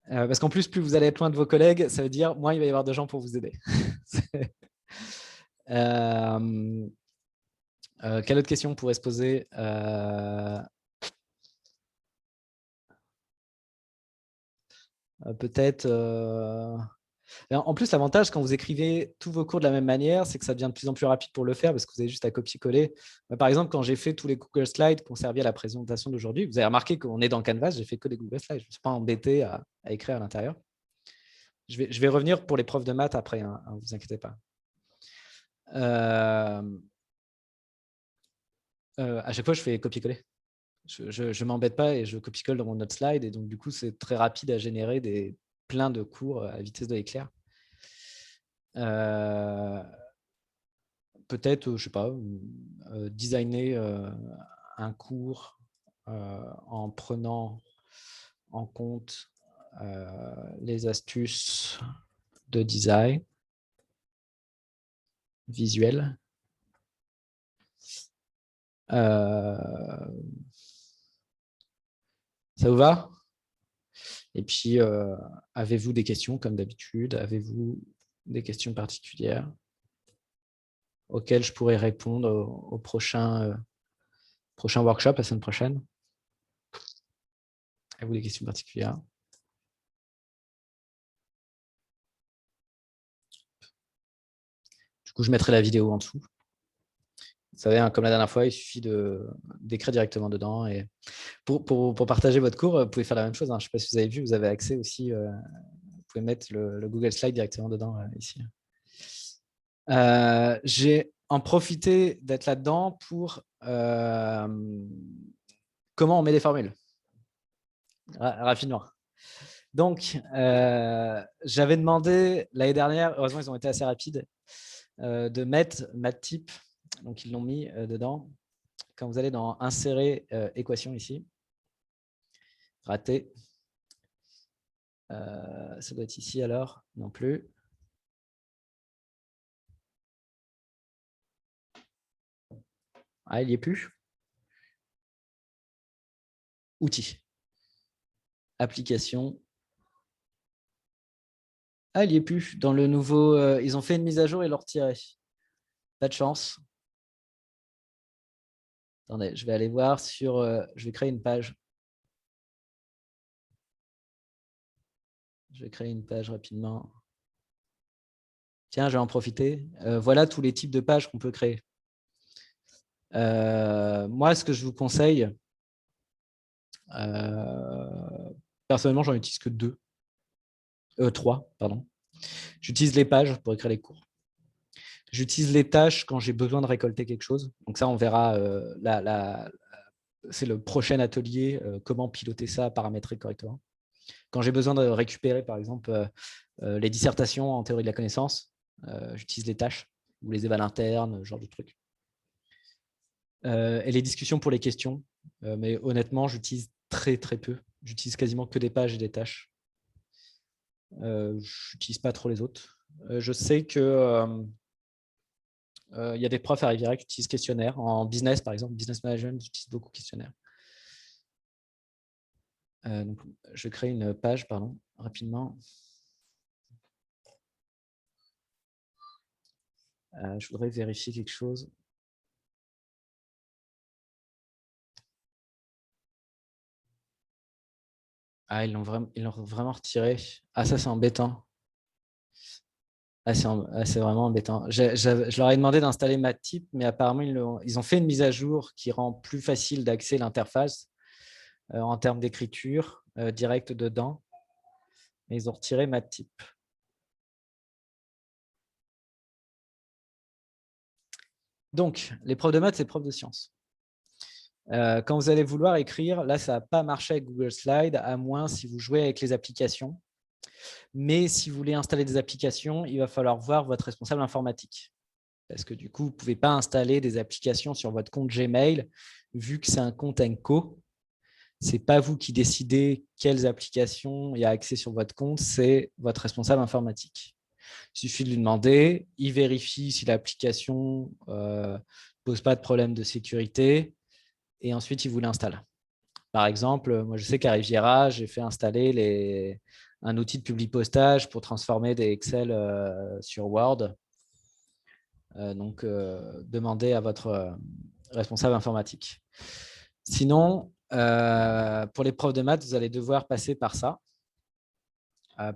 Parce qu'en plus, plus vous allez être loin de vos collègues, ça veut dire moins il va y avoir de gens pour vous aider. Quelle autre question on pourrait se poser? Peut-être. En plus, l'avantage quand vous écrivez tous vos cours de la même manière, c'est que ça devient de plus en plus rapide pour le faire parce que vous avez juste à copier-coller. Par exemple, quand j'ai fait tous les Google Slides qui ont servi à la présentation d'aujourd'hui, vous avez remarqué qu'on est dans Canvas, j'ai fait que des Google Slides. Je ne me suis pas embêté à écrire à l'intérieur. Je vais revenir pour les profs de maths après, hein, ne vous inquiétez pas. À chaque fois, je fais copier-coller. Je ne m'embête pas et je copie-colle dans mon note slide. Et donc, du coup, c'est très rapide à générer plein de cours à vitesse de l'éclair. Peut-être, je ne sais pas, designer un cours en prenant en compte les astuces de design visuel. Ça vous va? Et puis, avez-vous des questions comme d'habitude? Avez-vous des questions particulières auxquelles je pourrais répondre au prochain workshop la semaine prochaine? Avez-vous des questions particulières? Du coup, je mettrai la vidéo en dessous. Vous savez, hein, comme la dernière fois, il suffit d'écrire directement dedans. Et pour partager votre cours, vous pouvez faire la même chose. Hein. Je ne sais pas si vous avez vu, vous avez accès aussi. Vous pouvez mettre le Google Slide directement dedans ici. J'ai en profité d'être là-dedans pour comment on met des formules rapidement. Donc, j'avais demandé l'année dernière, heureusement ils ont été assez rapides, de mettre Mattyp. Donc, ils l'ont mis dedans. Quand vous allez dans insérer équation ici, raté. Ça doit être ici alors, non plus. Ah, il n'y est plus. Outils. Application. Ah, il n'y est plus. Dans le nouveau, ils ont fait une mise à jour et l'ont retiré. Pas de chance. Attendez, je vais aller voir sur. Je vais créer une page. Je vais créer une page rapidement. Tiens, je vais en profiter. Voilà tous les types de pages qu'on peut créer. Moi, ce que je vous conseille, personnellement, j'en utilise que 3, pardon. J'utilise les pages pour écrire les cours. J'utilise les tâches quand j'ai besoin de récolter quelque chose. Donc ça, on verra. C'est le prochain atelier, comment piloter ça, paramétrer correctement. Quand j'ai besoin de récupérer, par exemple, les dissertations en théorie de la connaissance, j'utilise les tâches ou les évals internes, ce genre de trucs. Et les discussions pour les questions. Mais honnêtement, j'utilise très peu. J'utilise quasiment que des pages et des tâches. Je n'utilise pas trop les autres. Je sais que y a des profs à Riviera qui utilisent questionnaire. En business, par exemple, business management, j'utilise beaucoup questionnaire. Donc, je crée une page, pardon, rapidement. Je voudrais vérifier quelque chose. Ah, ils l'ont vraiment retiré. Ah, ça, c'est embêtant. Ah, c'est vraiment embêtant. Je leur ai demandé d'installer Matip, mais apparemment, ils ont fait une mise à jour qui rend plus facile d'accès l'interface en termes d'écriture directe dedans. Mais ils ont retiré Matip. Donc, les profs de maths, c'est profs de sciences. Quand vous allez vouloir écrire, là, ça n'a pas marché avec Google Slides, à moins si vous jouez avec les applications. Mais si vous voulez installer des applications, il va falloir voir votre responsable informatique. Parce que du coup, vous ne pouvez pas installer des applications sur votre compte Gmail, vu que c'est un compte Enco. Ce n'est pas vous qui décidez quelles applications il y a accès sur votre compte, c'est votre responsable informatique. Il suffit de lui demander, il vérifie si l'application ne pose pas de problème de sécurité, et ensuite, il vous l'installe. Par exemple, moi, je sais qu'à Riviera, j'ai fait installer un outil de publipostage pour transformer des Excel sur Word. Donc, demandez à votre responsable informatique. Sinon, pour les profs de maths, vous allez devoir passer par ça.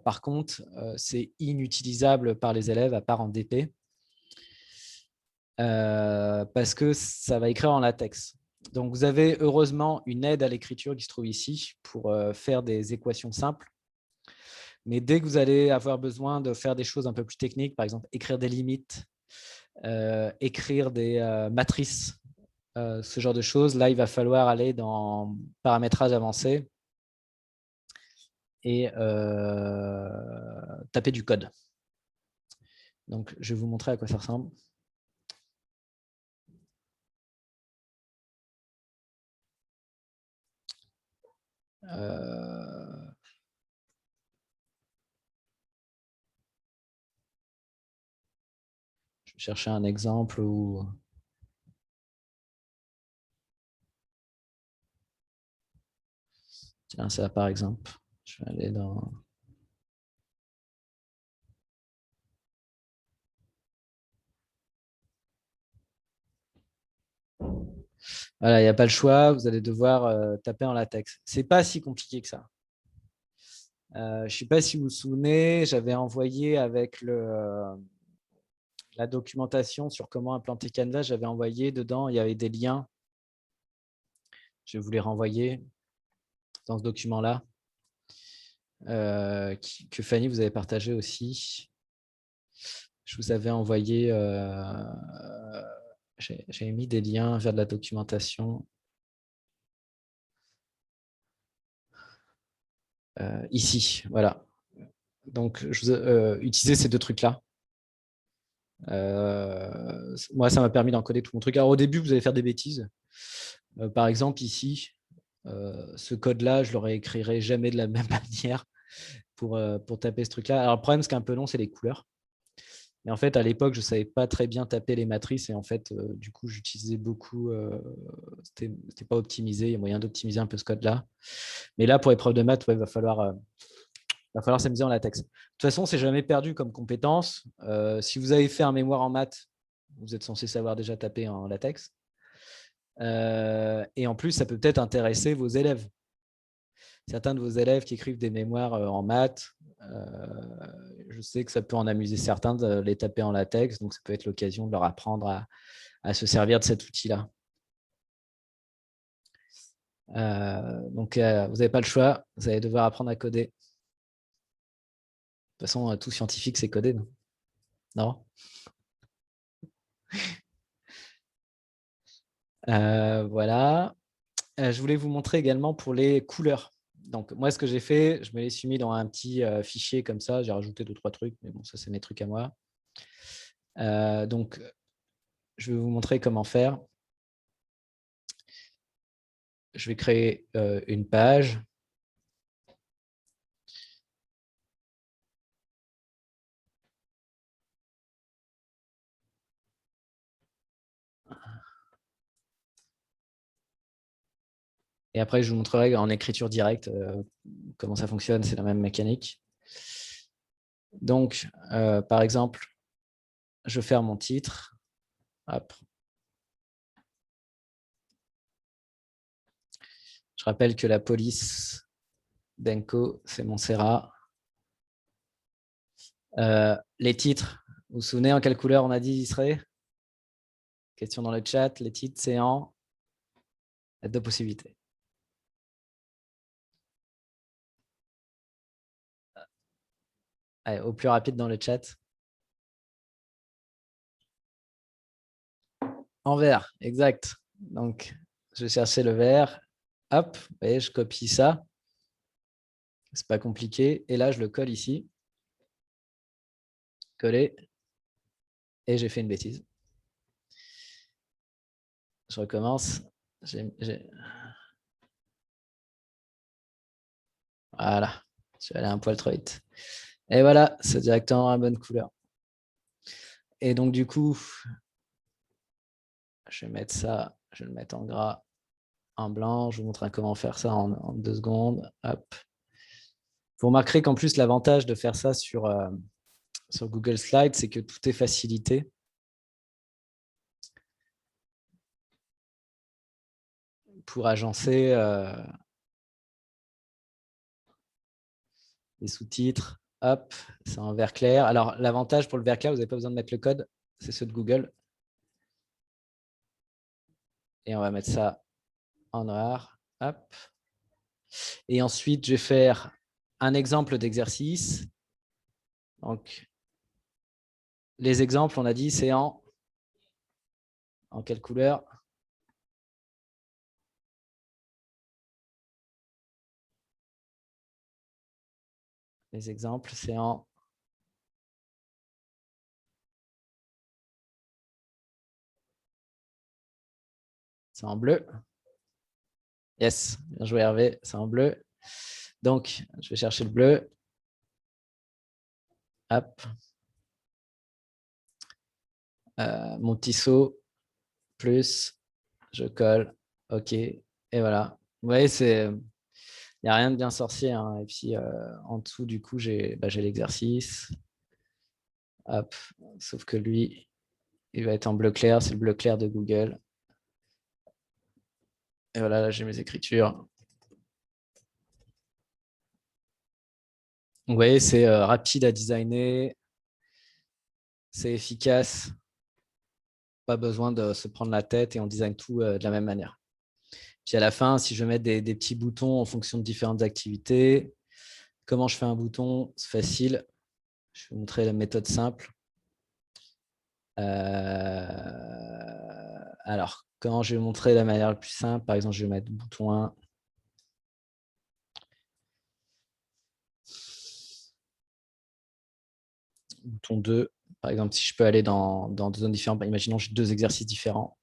Par contre, c'est inutilisable par les élèves, à part en DP, parce que ça va écrire en latex. Donc, vous avez heureusement une aide à l'écriture qui se trouve ici pour faire des équations simples. Mais dès que vous allez avoir besoin de faire des choses un peu plus techniques, par exemple écrire des limites, écrire des matrices, ce genre de choses, là, il va falloir aller dans paramétrage avancé et taper du code. Donc, je vais vous montrer à quoi ça ressemble. Je vais chercher un exemple où... Tiens, ça par exemple. Je vais aller dans... Voilà, il n'y a pas le choix, vous allez devoir taper en latex. Ce n'est pas si compliqué que ça. Je ne sais pas si vous vous souvenez, j'avais envoyé avec la documentation sur comment implanter Canva, j'avais envoyé dedans, il y avait des liens. Je vais vous les renvoyer dans ce document-là, que Fanny vous avez partagé aussi. Je vous avais envoyé, j'ai mis des liens vers de la documentation. Ici, voilà. Donc, utilisez ces deux trucs-là. Moi, ça m'a permis d'encoder tout mon truc. Alors, au début, vous allez faire des bêtises. Par exemple, ici, ce code-là, je ne le réécrirai jamais de la même manière pour taper ce truc-là. Alors, le problème, ce qui est un peu long, c'est les couleurs. Mais en fait, à l'époque, je ne savais pas très bien taper les matrices et en fait, du coup, j'utilisais beaucoup. C'était pas optimisé. Il y a moyen d'optimiser un peu ce code-là. Mais là, pour l'épreuve de maths, il va falloir s'amuser en latex. De toute façon, c'est jamais perdu comme compétence. Si vous avez fait un mémoire en maths, vous êtes censé savoir déjà taper en latex. Et en plus, ça peut peut-être intéresser vos élèves. certains de vos élèves qui écrivent des mémoires en maths, je sais que ça peut en amuser certains de les taper en latex, donc ça peut être l'occasion de leur apprendre à se servir de cet outil-là. Donc, vous n'avez pas le choix, vous allez devoir apprendre à coder. De toute façon, tout scientifique, c'est coder, non? Voilà. Je voulais vous montrer également pour les couleurs. Donc, moi, ce que j'ai fait, je me les suis mis dans un petit fichier comme ça. J'ai rajouté 2-3 trucs, mais bon, ça, c'est mes trucs à moi. Donc, je vais vous montrer comment faire. Je vais créer une page. Et après, je vous montrerai en écriture directe comment ça fonctionne. C'est la même mécanique. Donc, par exemple, je vais faire mon titre. Hop. Je rappelle que la police d'Enco, c'est Montserrat. Les titres, vous vous souvenez en quelle couleur on a dit ils seraient? Question dans le chat. Les titres, c'est en deux possibilités. Allez, au plus rapide dans le chat. En vert, exact. Donc, je vais chercher le vert. Hop, vous voyez, je copie ça. C'est pas compliqué. Et là, je le colle ici. Coller. Et j'ai fait une bêtise. Je recommence. Voilà. Je suis allé un poil trop vite. Et voilà, c'est directement la bonne couleur. Et donc, du coup, je vais mettre ça, je vais le mettre en gras, en blanc. Je vous montre comment faire ça en 2 secondes. Hop. Vous remarquerez qu'en plus, l'avantage de faire ça sur Google Slides, c'est que tout est facilité. Pour agencer les sous-titres, hop, c'est en vert clair. Alors, l'avantage pour le vert clair, vous n'avez pas besoin de mettre le code, c'est ceux de Google. Et on va mettre ça en noir. Hop. Et ensuite, je vais faire un exemple d'exercice. Donc, les exemples, on a dit, c'est en quelle couleur? Les exemples, c'est en bleu. Yes, bien joué Hervé, c'est en bleu. Donc, je vais chercher le bleu. Hop. Mon petit saut, plus, je colle, OK, et voilà. Vous voyez, il n'y a rien de bien sorcier. Hein. Et puis, en dessous, du coup, j'ai l'exercice. Hop, sauf que lui, il va être en bleu clair, c'est le bleu clair de Google. Et voilà, là, j'ai mes écritures. Donc, vous voyez, c'est rapide à designer, c'est efficace, pas besoin de se prendre la tête et on design tout de la même manière. Puis à la fin, si je mets des petits boutons en fonction de différentes activités, comment je fais un bouton? C'est facile. Je vais vous montrer la méthode simple. Alors, comment je vais montrer la manière la plus simple? Par exemple, je vais mettre bouton 1. Bouton 2. Par exemple, si je peux aller dans 2 zones différentes, imaginons que j'ai 2 exercices différents.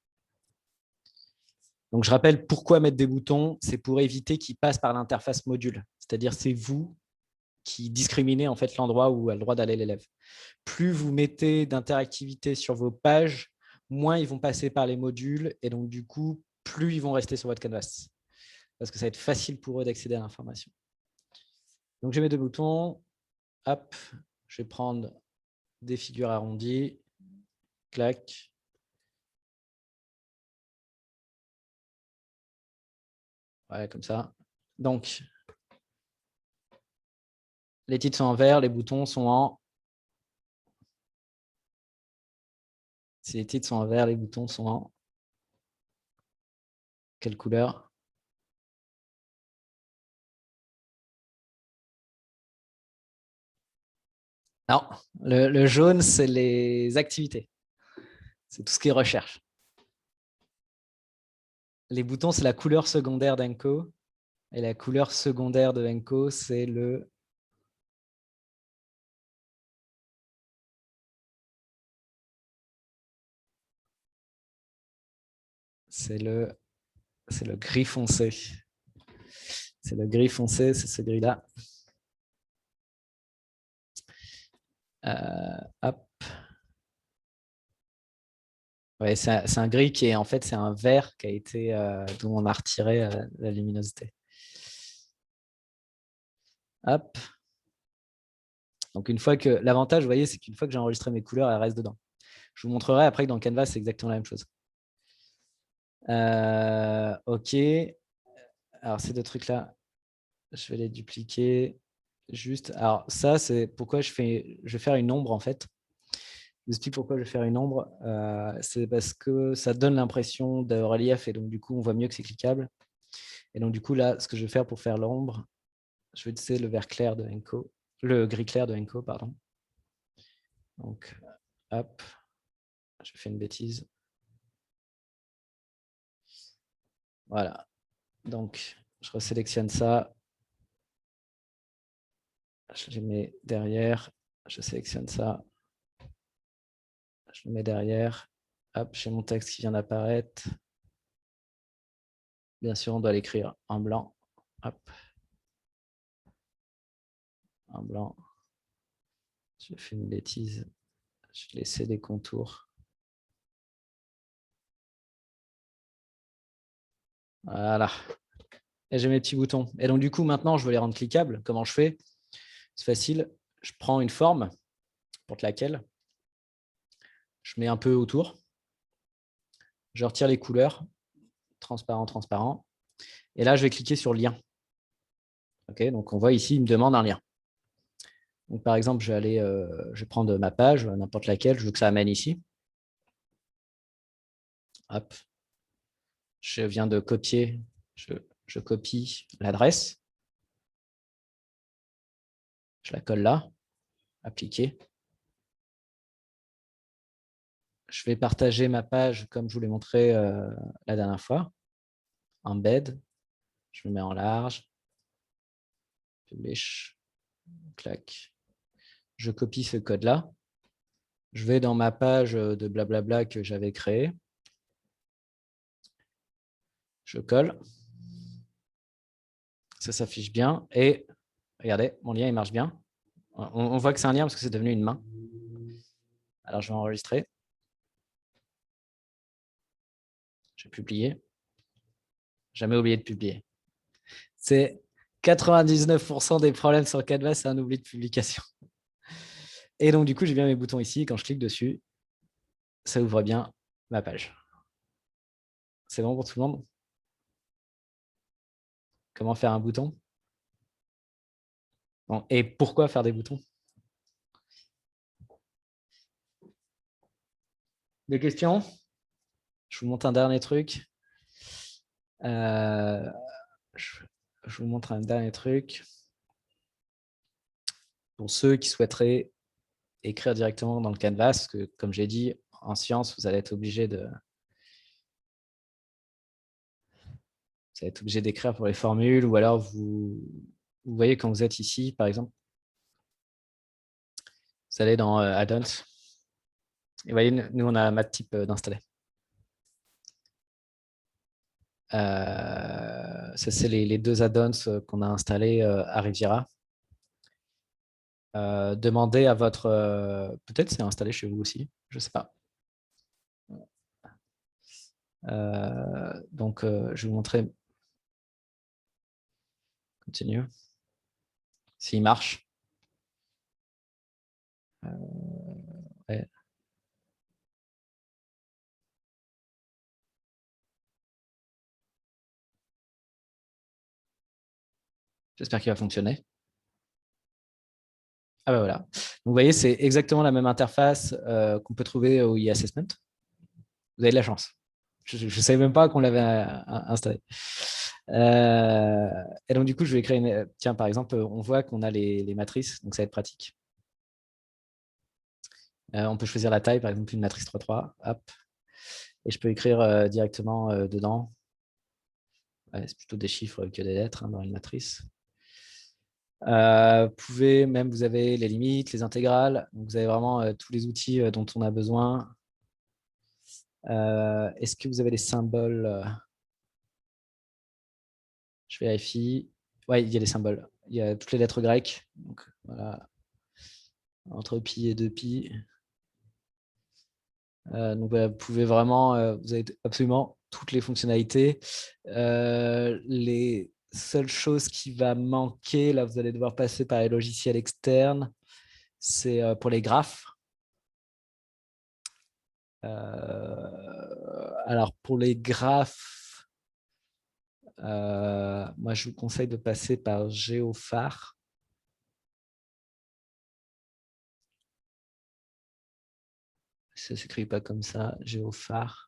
Donc, je rappelle pourquoi mettre des boutons. C'est pour éviter qu'ils passent par l'interface module. C'est-à-dire, c'est vous qui discriminez en fait l'endroit où a le droit d'aller l'élève. Plus vous mettez d'interactivité sur vos pages, moins ils vont passer par les modules et donc du coup, plus ils vont rester sur votre canvas. Parce que ça va être facile pour eux d'accéder à l'information. Donc, j'ai mes 2 boutons. Hop, je vais prendre des figures arrondies. Clac. Ouais, comme ça. Donc, Les titres sont en vert, les boutons sont en... Si les titres sont en vert, les boutons sont en... Quelle couleur? Non, le jaune, c'est les activités. C'est tout ce qui est recherche. Les boutons, c'est la couleur secondaire d'Enco. Et la couleur secondaire de Enco, c'est le... C'est le gris foncé. C'est le gris foncé, c'est ce gris-là. Hop. Ouais, c'est un gris qui est en fait, c'est un vert qui a été, dont on a retiré la luminosité. Hop. Donc une fois que l'avantage, vous voyez, c'est qu'une fois que j'ai enregistré mes couleurs, elles restent dedans. Je vous montrerai après que dans Canva, c'est exactement la même chose. OK. Alors ces deux trucs-là, je vais les dupliquer. Juste. Alors ça, c'est pourquoi je vais faire une ombre en fait. Je vous explique pourquoi je vais faire une ombre. C'est parce que ça donne l'impression de relief et donc du coup, on voit mieux que c'est cliquable. Et donc du coup, là, ce que je vais faire pour faire l'ombre, je vais utiliser le vert clair de Enco, le gris clair de Enco, pardon. Donc, hop, je fais une bêtise. Voilà. Donc, je resélectionne ça. Je les mets derrière. Je sélectionne ça. Je le mets derrière. Hop, j'ai mon texte qui vient d'apparaître. Bien sûr, on doit l'écrire en blanc. Hop. En blanc. Je fais une bêtise. Je vais laisser des contours. Voilà. Et j'ai mes petits boutons. Et donc, du coup, maintenant, je veux les rendre cliquables. Comment je fais? C'est facile. Je prends une forme, n'importe laquelle. Je mets un peu autour. Je retire les couleurs. Transparent, transparent. Et là, je vais cliquer sur lien. OK, donc, on voit ici, il me demande un lien. Donc, par exemple, je vais prendre ma page, n'importe laquelle. Je veux que ça amène ici. Hop. Je viens de copier. Je copie l'adresse. Je la colle là. Appliquer. Je vais partager ma page comme je vous l'ai montré la dernière fois. Embed. Je me mets en large. Publish. Clac. Je copie ce code-là. Je vais dans ma page de blablabla que j'avais créée. Je colle. Ça s'affiche bien. Et regardez, mon lien, il marche bien. On voit que c'est un lien parce que c'est devenu une main. Alors, je vais enregistrer. Je vais publier. Jamais oublié de publier. C'est 99% des problèmes sur Canva, c'est un oubli de publication. Et donc, du coup, j'ai bien mes boutons ici. Quand je clique dessus, ça ouvre bien ma page. C'est bon pour tout le monde? Comment faire un bouton? Bon, et pourquoi faire des boutons? Des questions? Je vous montre un dernier truc. Je vous montre un dernier truc. Pour ceux qui souhaiteraient écrire directement dans le Canvas, parce que comme j'ai dit, en science, vous allez être obligé d'écrire pour les formules, ou alors vous voyez quand vous êtes ici, par exemple, vous allez dans Add-ons, et vous voyez, nous, on a Mattyp d'installer. Ça, c'est les deux add-ons qu'on a installés à Riviera. Demandez à votre... peut-être c'est installé chez vous aussi, je ne sais pas. Donc, je vais vous montrer. Continue. S'il marche. Ouais. J'espère qu'il va fonctionner. Ah bah voilà. Donc, vous voyez, c'est exactement la même interface qu'on peut trouver au e-assessment. Vous avez de la chance. Je ne savais même pas qu'on l'avait installé. Et donc, du coup, je vais créer une... Tiens, par exemple, on voit qu'on a les matrices, donc ça va être pratique. On peut choisir la taille, par exemple, une matrice 3-3. Hop. Et je peux écrire directement dedans. Ouais, c'est plutôt des chiffres que des lettres dans une matrice. Vous pouvez même, vous avez les limites, les intégrales. Donc vous avez vraiment tous les outils dont on a besoin. Est-ce que vous avez des symboles? Je vérifie. Oui, il y a des symboles. Il y a toutes les lettres grecques. Donc, voilà. Entre pi et 2pi. Donc, vous pouvez vraiment, vous avez absolument toutes les fonctionnalités. Les seules choses qui va manquer, là, vous allez devoir passer par les logiciels externes, c'est pour les graphes. Alors, pour les graphes, moi, je vous conseille de passer par Géophare. Ça ne s'écrit pas comme ça, Géophare.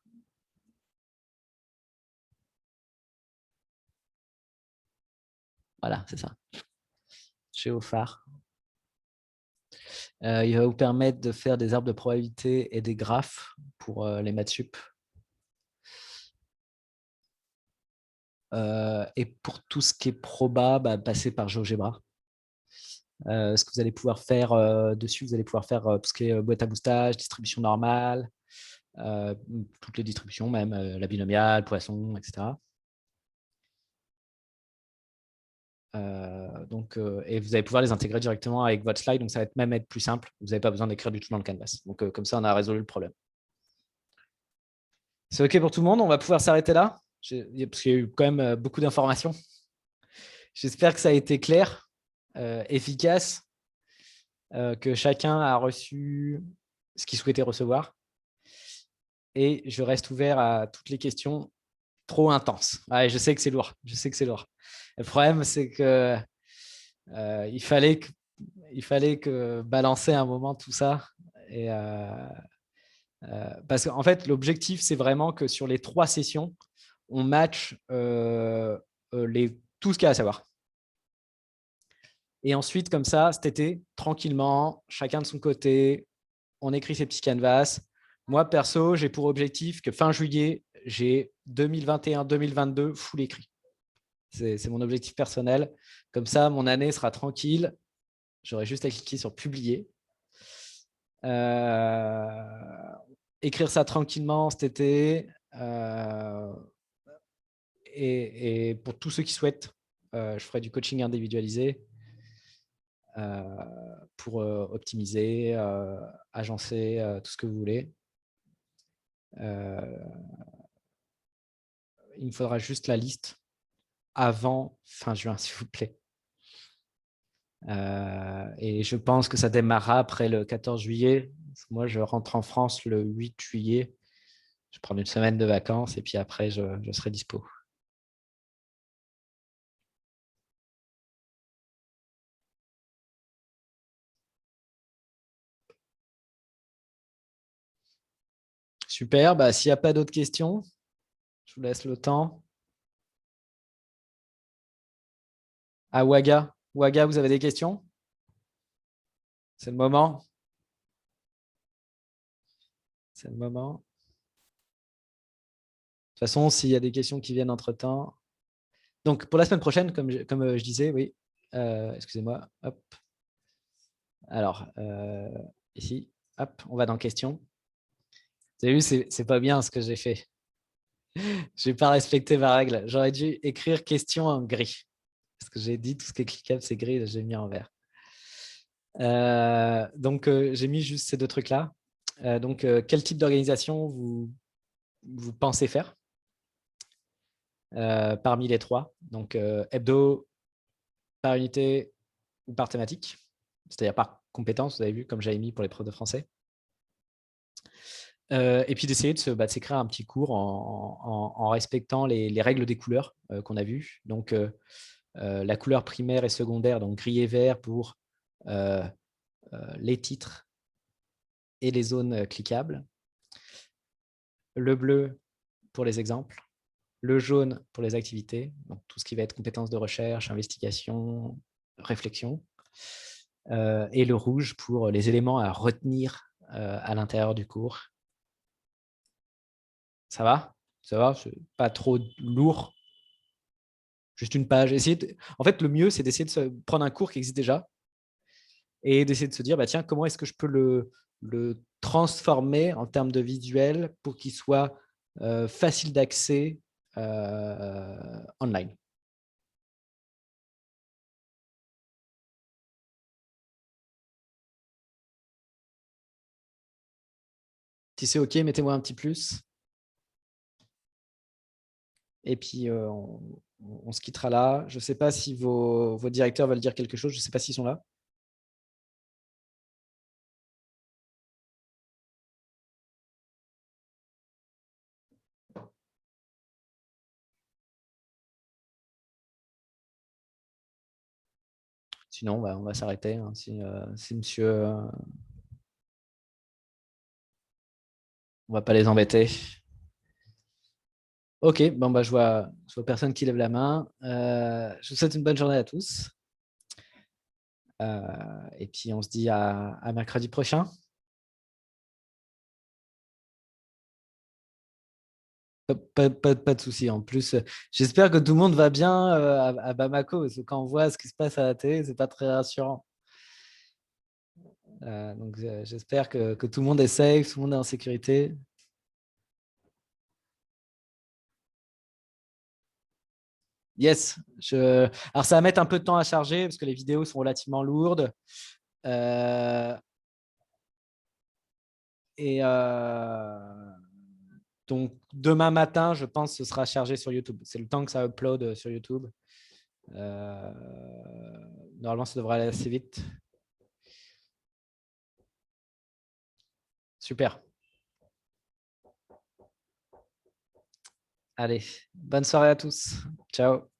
Voilà, c'est ça. Géophare. Il va vous permettre de faire des arbres de probabilité et des graphes pour les maths sup. Et pour tout ce qui est proba, passez par GeoGebra. Ce que vous allez pouvoir faire dessus, vous allez pouvoir faire tout ce qui est boîte à boostage, distribution normale, toutes les distributions, même la binomiale, poisson, etc. Et vous allez pouvoir les intégrer directement avec votre slide, donc ça va même être plus simple. Vous n'avez pas besoin d'écrire du tout dans le canvas. Donc, comme ça, on a résolu le problème. C'est OK pour tout le monde? On va pouvoir s'arrêter là? Parce qu'il y a eu quand même beaucoup d'informations. J'espère que ça a été clair, efficace, que chacun a reçu ce qu'il souhaitait recevoir. Et je reste ouvert à toutes les questions trop intenses. Ouais, je sais que c'est lourd. Je sais que c'est lourd. Le problème, c'est que il fallait que balancer un moment tout ça. Et, parce qu'en fait, l'objectif, c'est vraiment que sur les 3 sessions, on match tout ce qu'il y a à savoir. Et ensuite, comme ça, cet été, tranquillement, chacun de son côté, on écrit ses petits canvas. Moi, perso, j'ai pour objectif que fin juillet, j'ai 2021-2022 full écrit. C'est mon objectif personnel. Comme ça, mon année sera tranquille. J'aurai juste à cliquer sur publier. Écrire ça tranquillement cet été. Et pour tous ceux qui souhaitent, je ferai du coaching individualisé pour optimiser, agencer, tout ce que vous voulez. Il me faudra juste la liste avant fin juin, s'il vous plaît. Et je pense que ça démarrera après le 14 juillet. Moi, je rentre en France le 8 juillet. Je prends une semaine de vacances et puis après, je serai dispo. Super. S'il n'y a pas d'autres questions, je vous laisse le temps. À Waga. Waga, vous avez des questions? C'est le moment. C'est le moment. De toute façon, s'il y a des questions qui viennent entre-temps. Donc, pour la semaine prochaine, comme je disais, oui. Excusez-moi. Hop. Alors, ici, hop, on va dans questions. Vous avez vu, c'est pas bien ce que j'ai fait. Je n'ai pas respecté ma règle. J'aurais dû écrire question en gris. Parce que j'ai dit tout ce qui est cliquable, c'est gris, j'ai mis en vert. Donc, j'ai mis juste ces 2 trucs-là. Donc, quel type d'organisation vous pensez faire parmi les 3? Donc, hebdo, par unité ou par thématique, c'est-à-dire par compétence, vous avez vu, comme j'avais mis pour les profs de français. Et puis d'essayer de s'écrire un petit cours en respectant les règles des couleurs qu'on a vues. Donc, la couleur primaire et secondaire, donc gris et vert pour les titres et les zones cliquables. Le bleu pour les exemples. Le jaune pour les activités, donc tout ce qui va être compétences de recherche, investigation, réflexion. Et le rouge pour les éléments à retenir à l'intérieur du cours. Ça va? Ça va? C'est pas trop lourd? Juste une page. En fait, le mieux, c'est d'essayer de prendre un cours qui existe déjà et d'essayer de se dire, bah, tiens, comment est-ce que je peux le transformer en termes de visuel pour qu'il soit facile d'accès online. Si c'est OK, mettez-moi un petit plus. Et puis, on se quittera là. Je ne sais pas si vos directeurs veulent dire quelque chose. Je ne sais pas s'ils sont là. Sinon, on va s'arrêter. Hein, si monsieur... on ne va pas les embêter. OK, bon, bah, je vois personne qui lève la main. Je vous souhaite une bonne journée à tous. Et puis, on se dit à mercredi prochain. Pas de souci. En plus, j'espère que tout le monde va bien à Bamako, parce que quand on voit ce qui se passe à la télé, c'est pas très rassurant. Donc, j'espère que tout le monde est safe, tout le monde est en sécurité. Yes. Alors, ça va mettre un peu de temps à charger parce que les vidéos sont relativement lourdes. Et donc, demain matin, je pense que ce sera chargé sur YouTube. C'est le temps que ça upload sur YouTube. Normalement, ça devrait aller assez vite. Super. Allez, bonne soirée à tous. Ciao.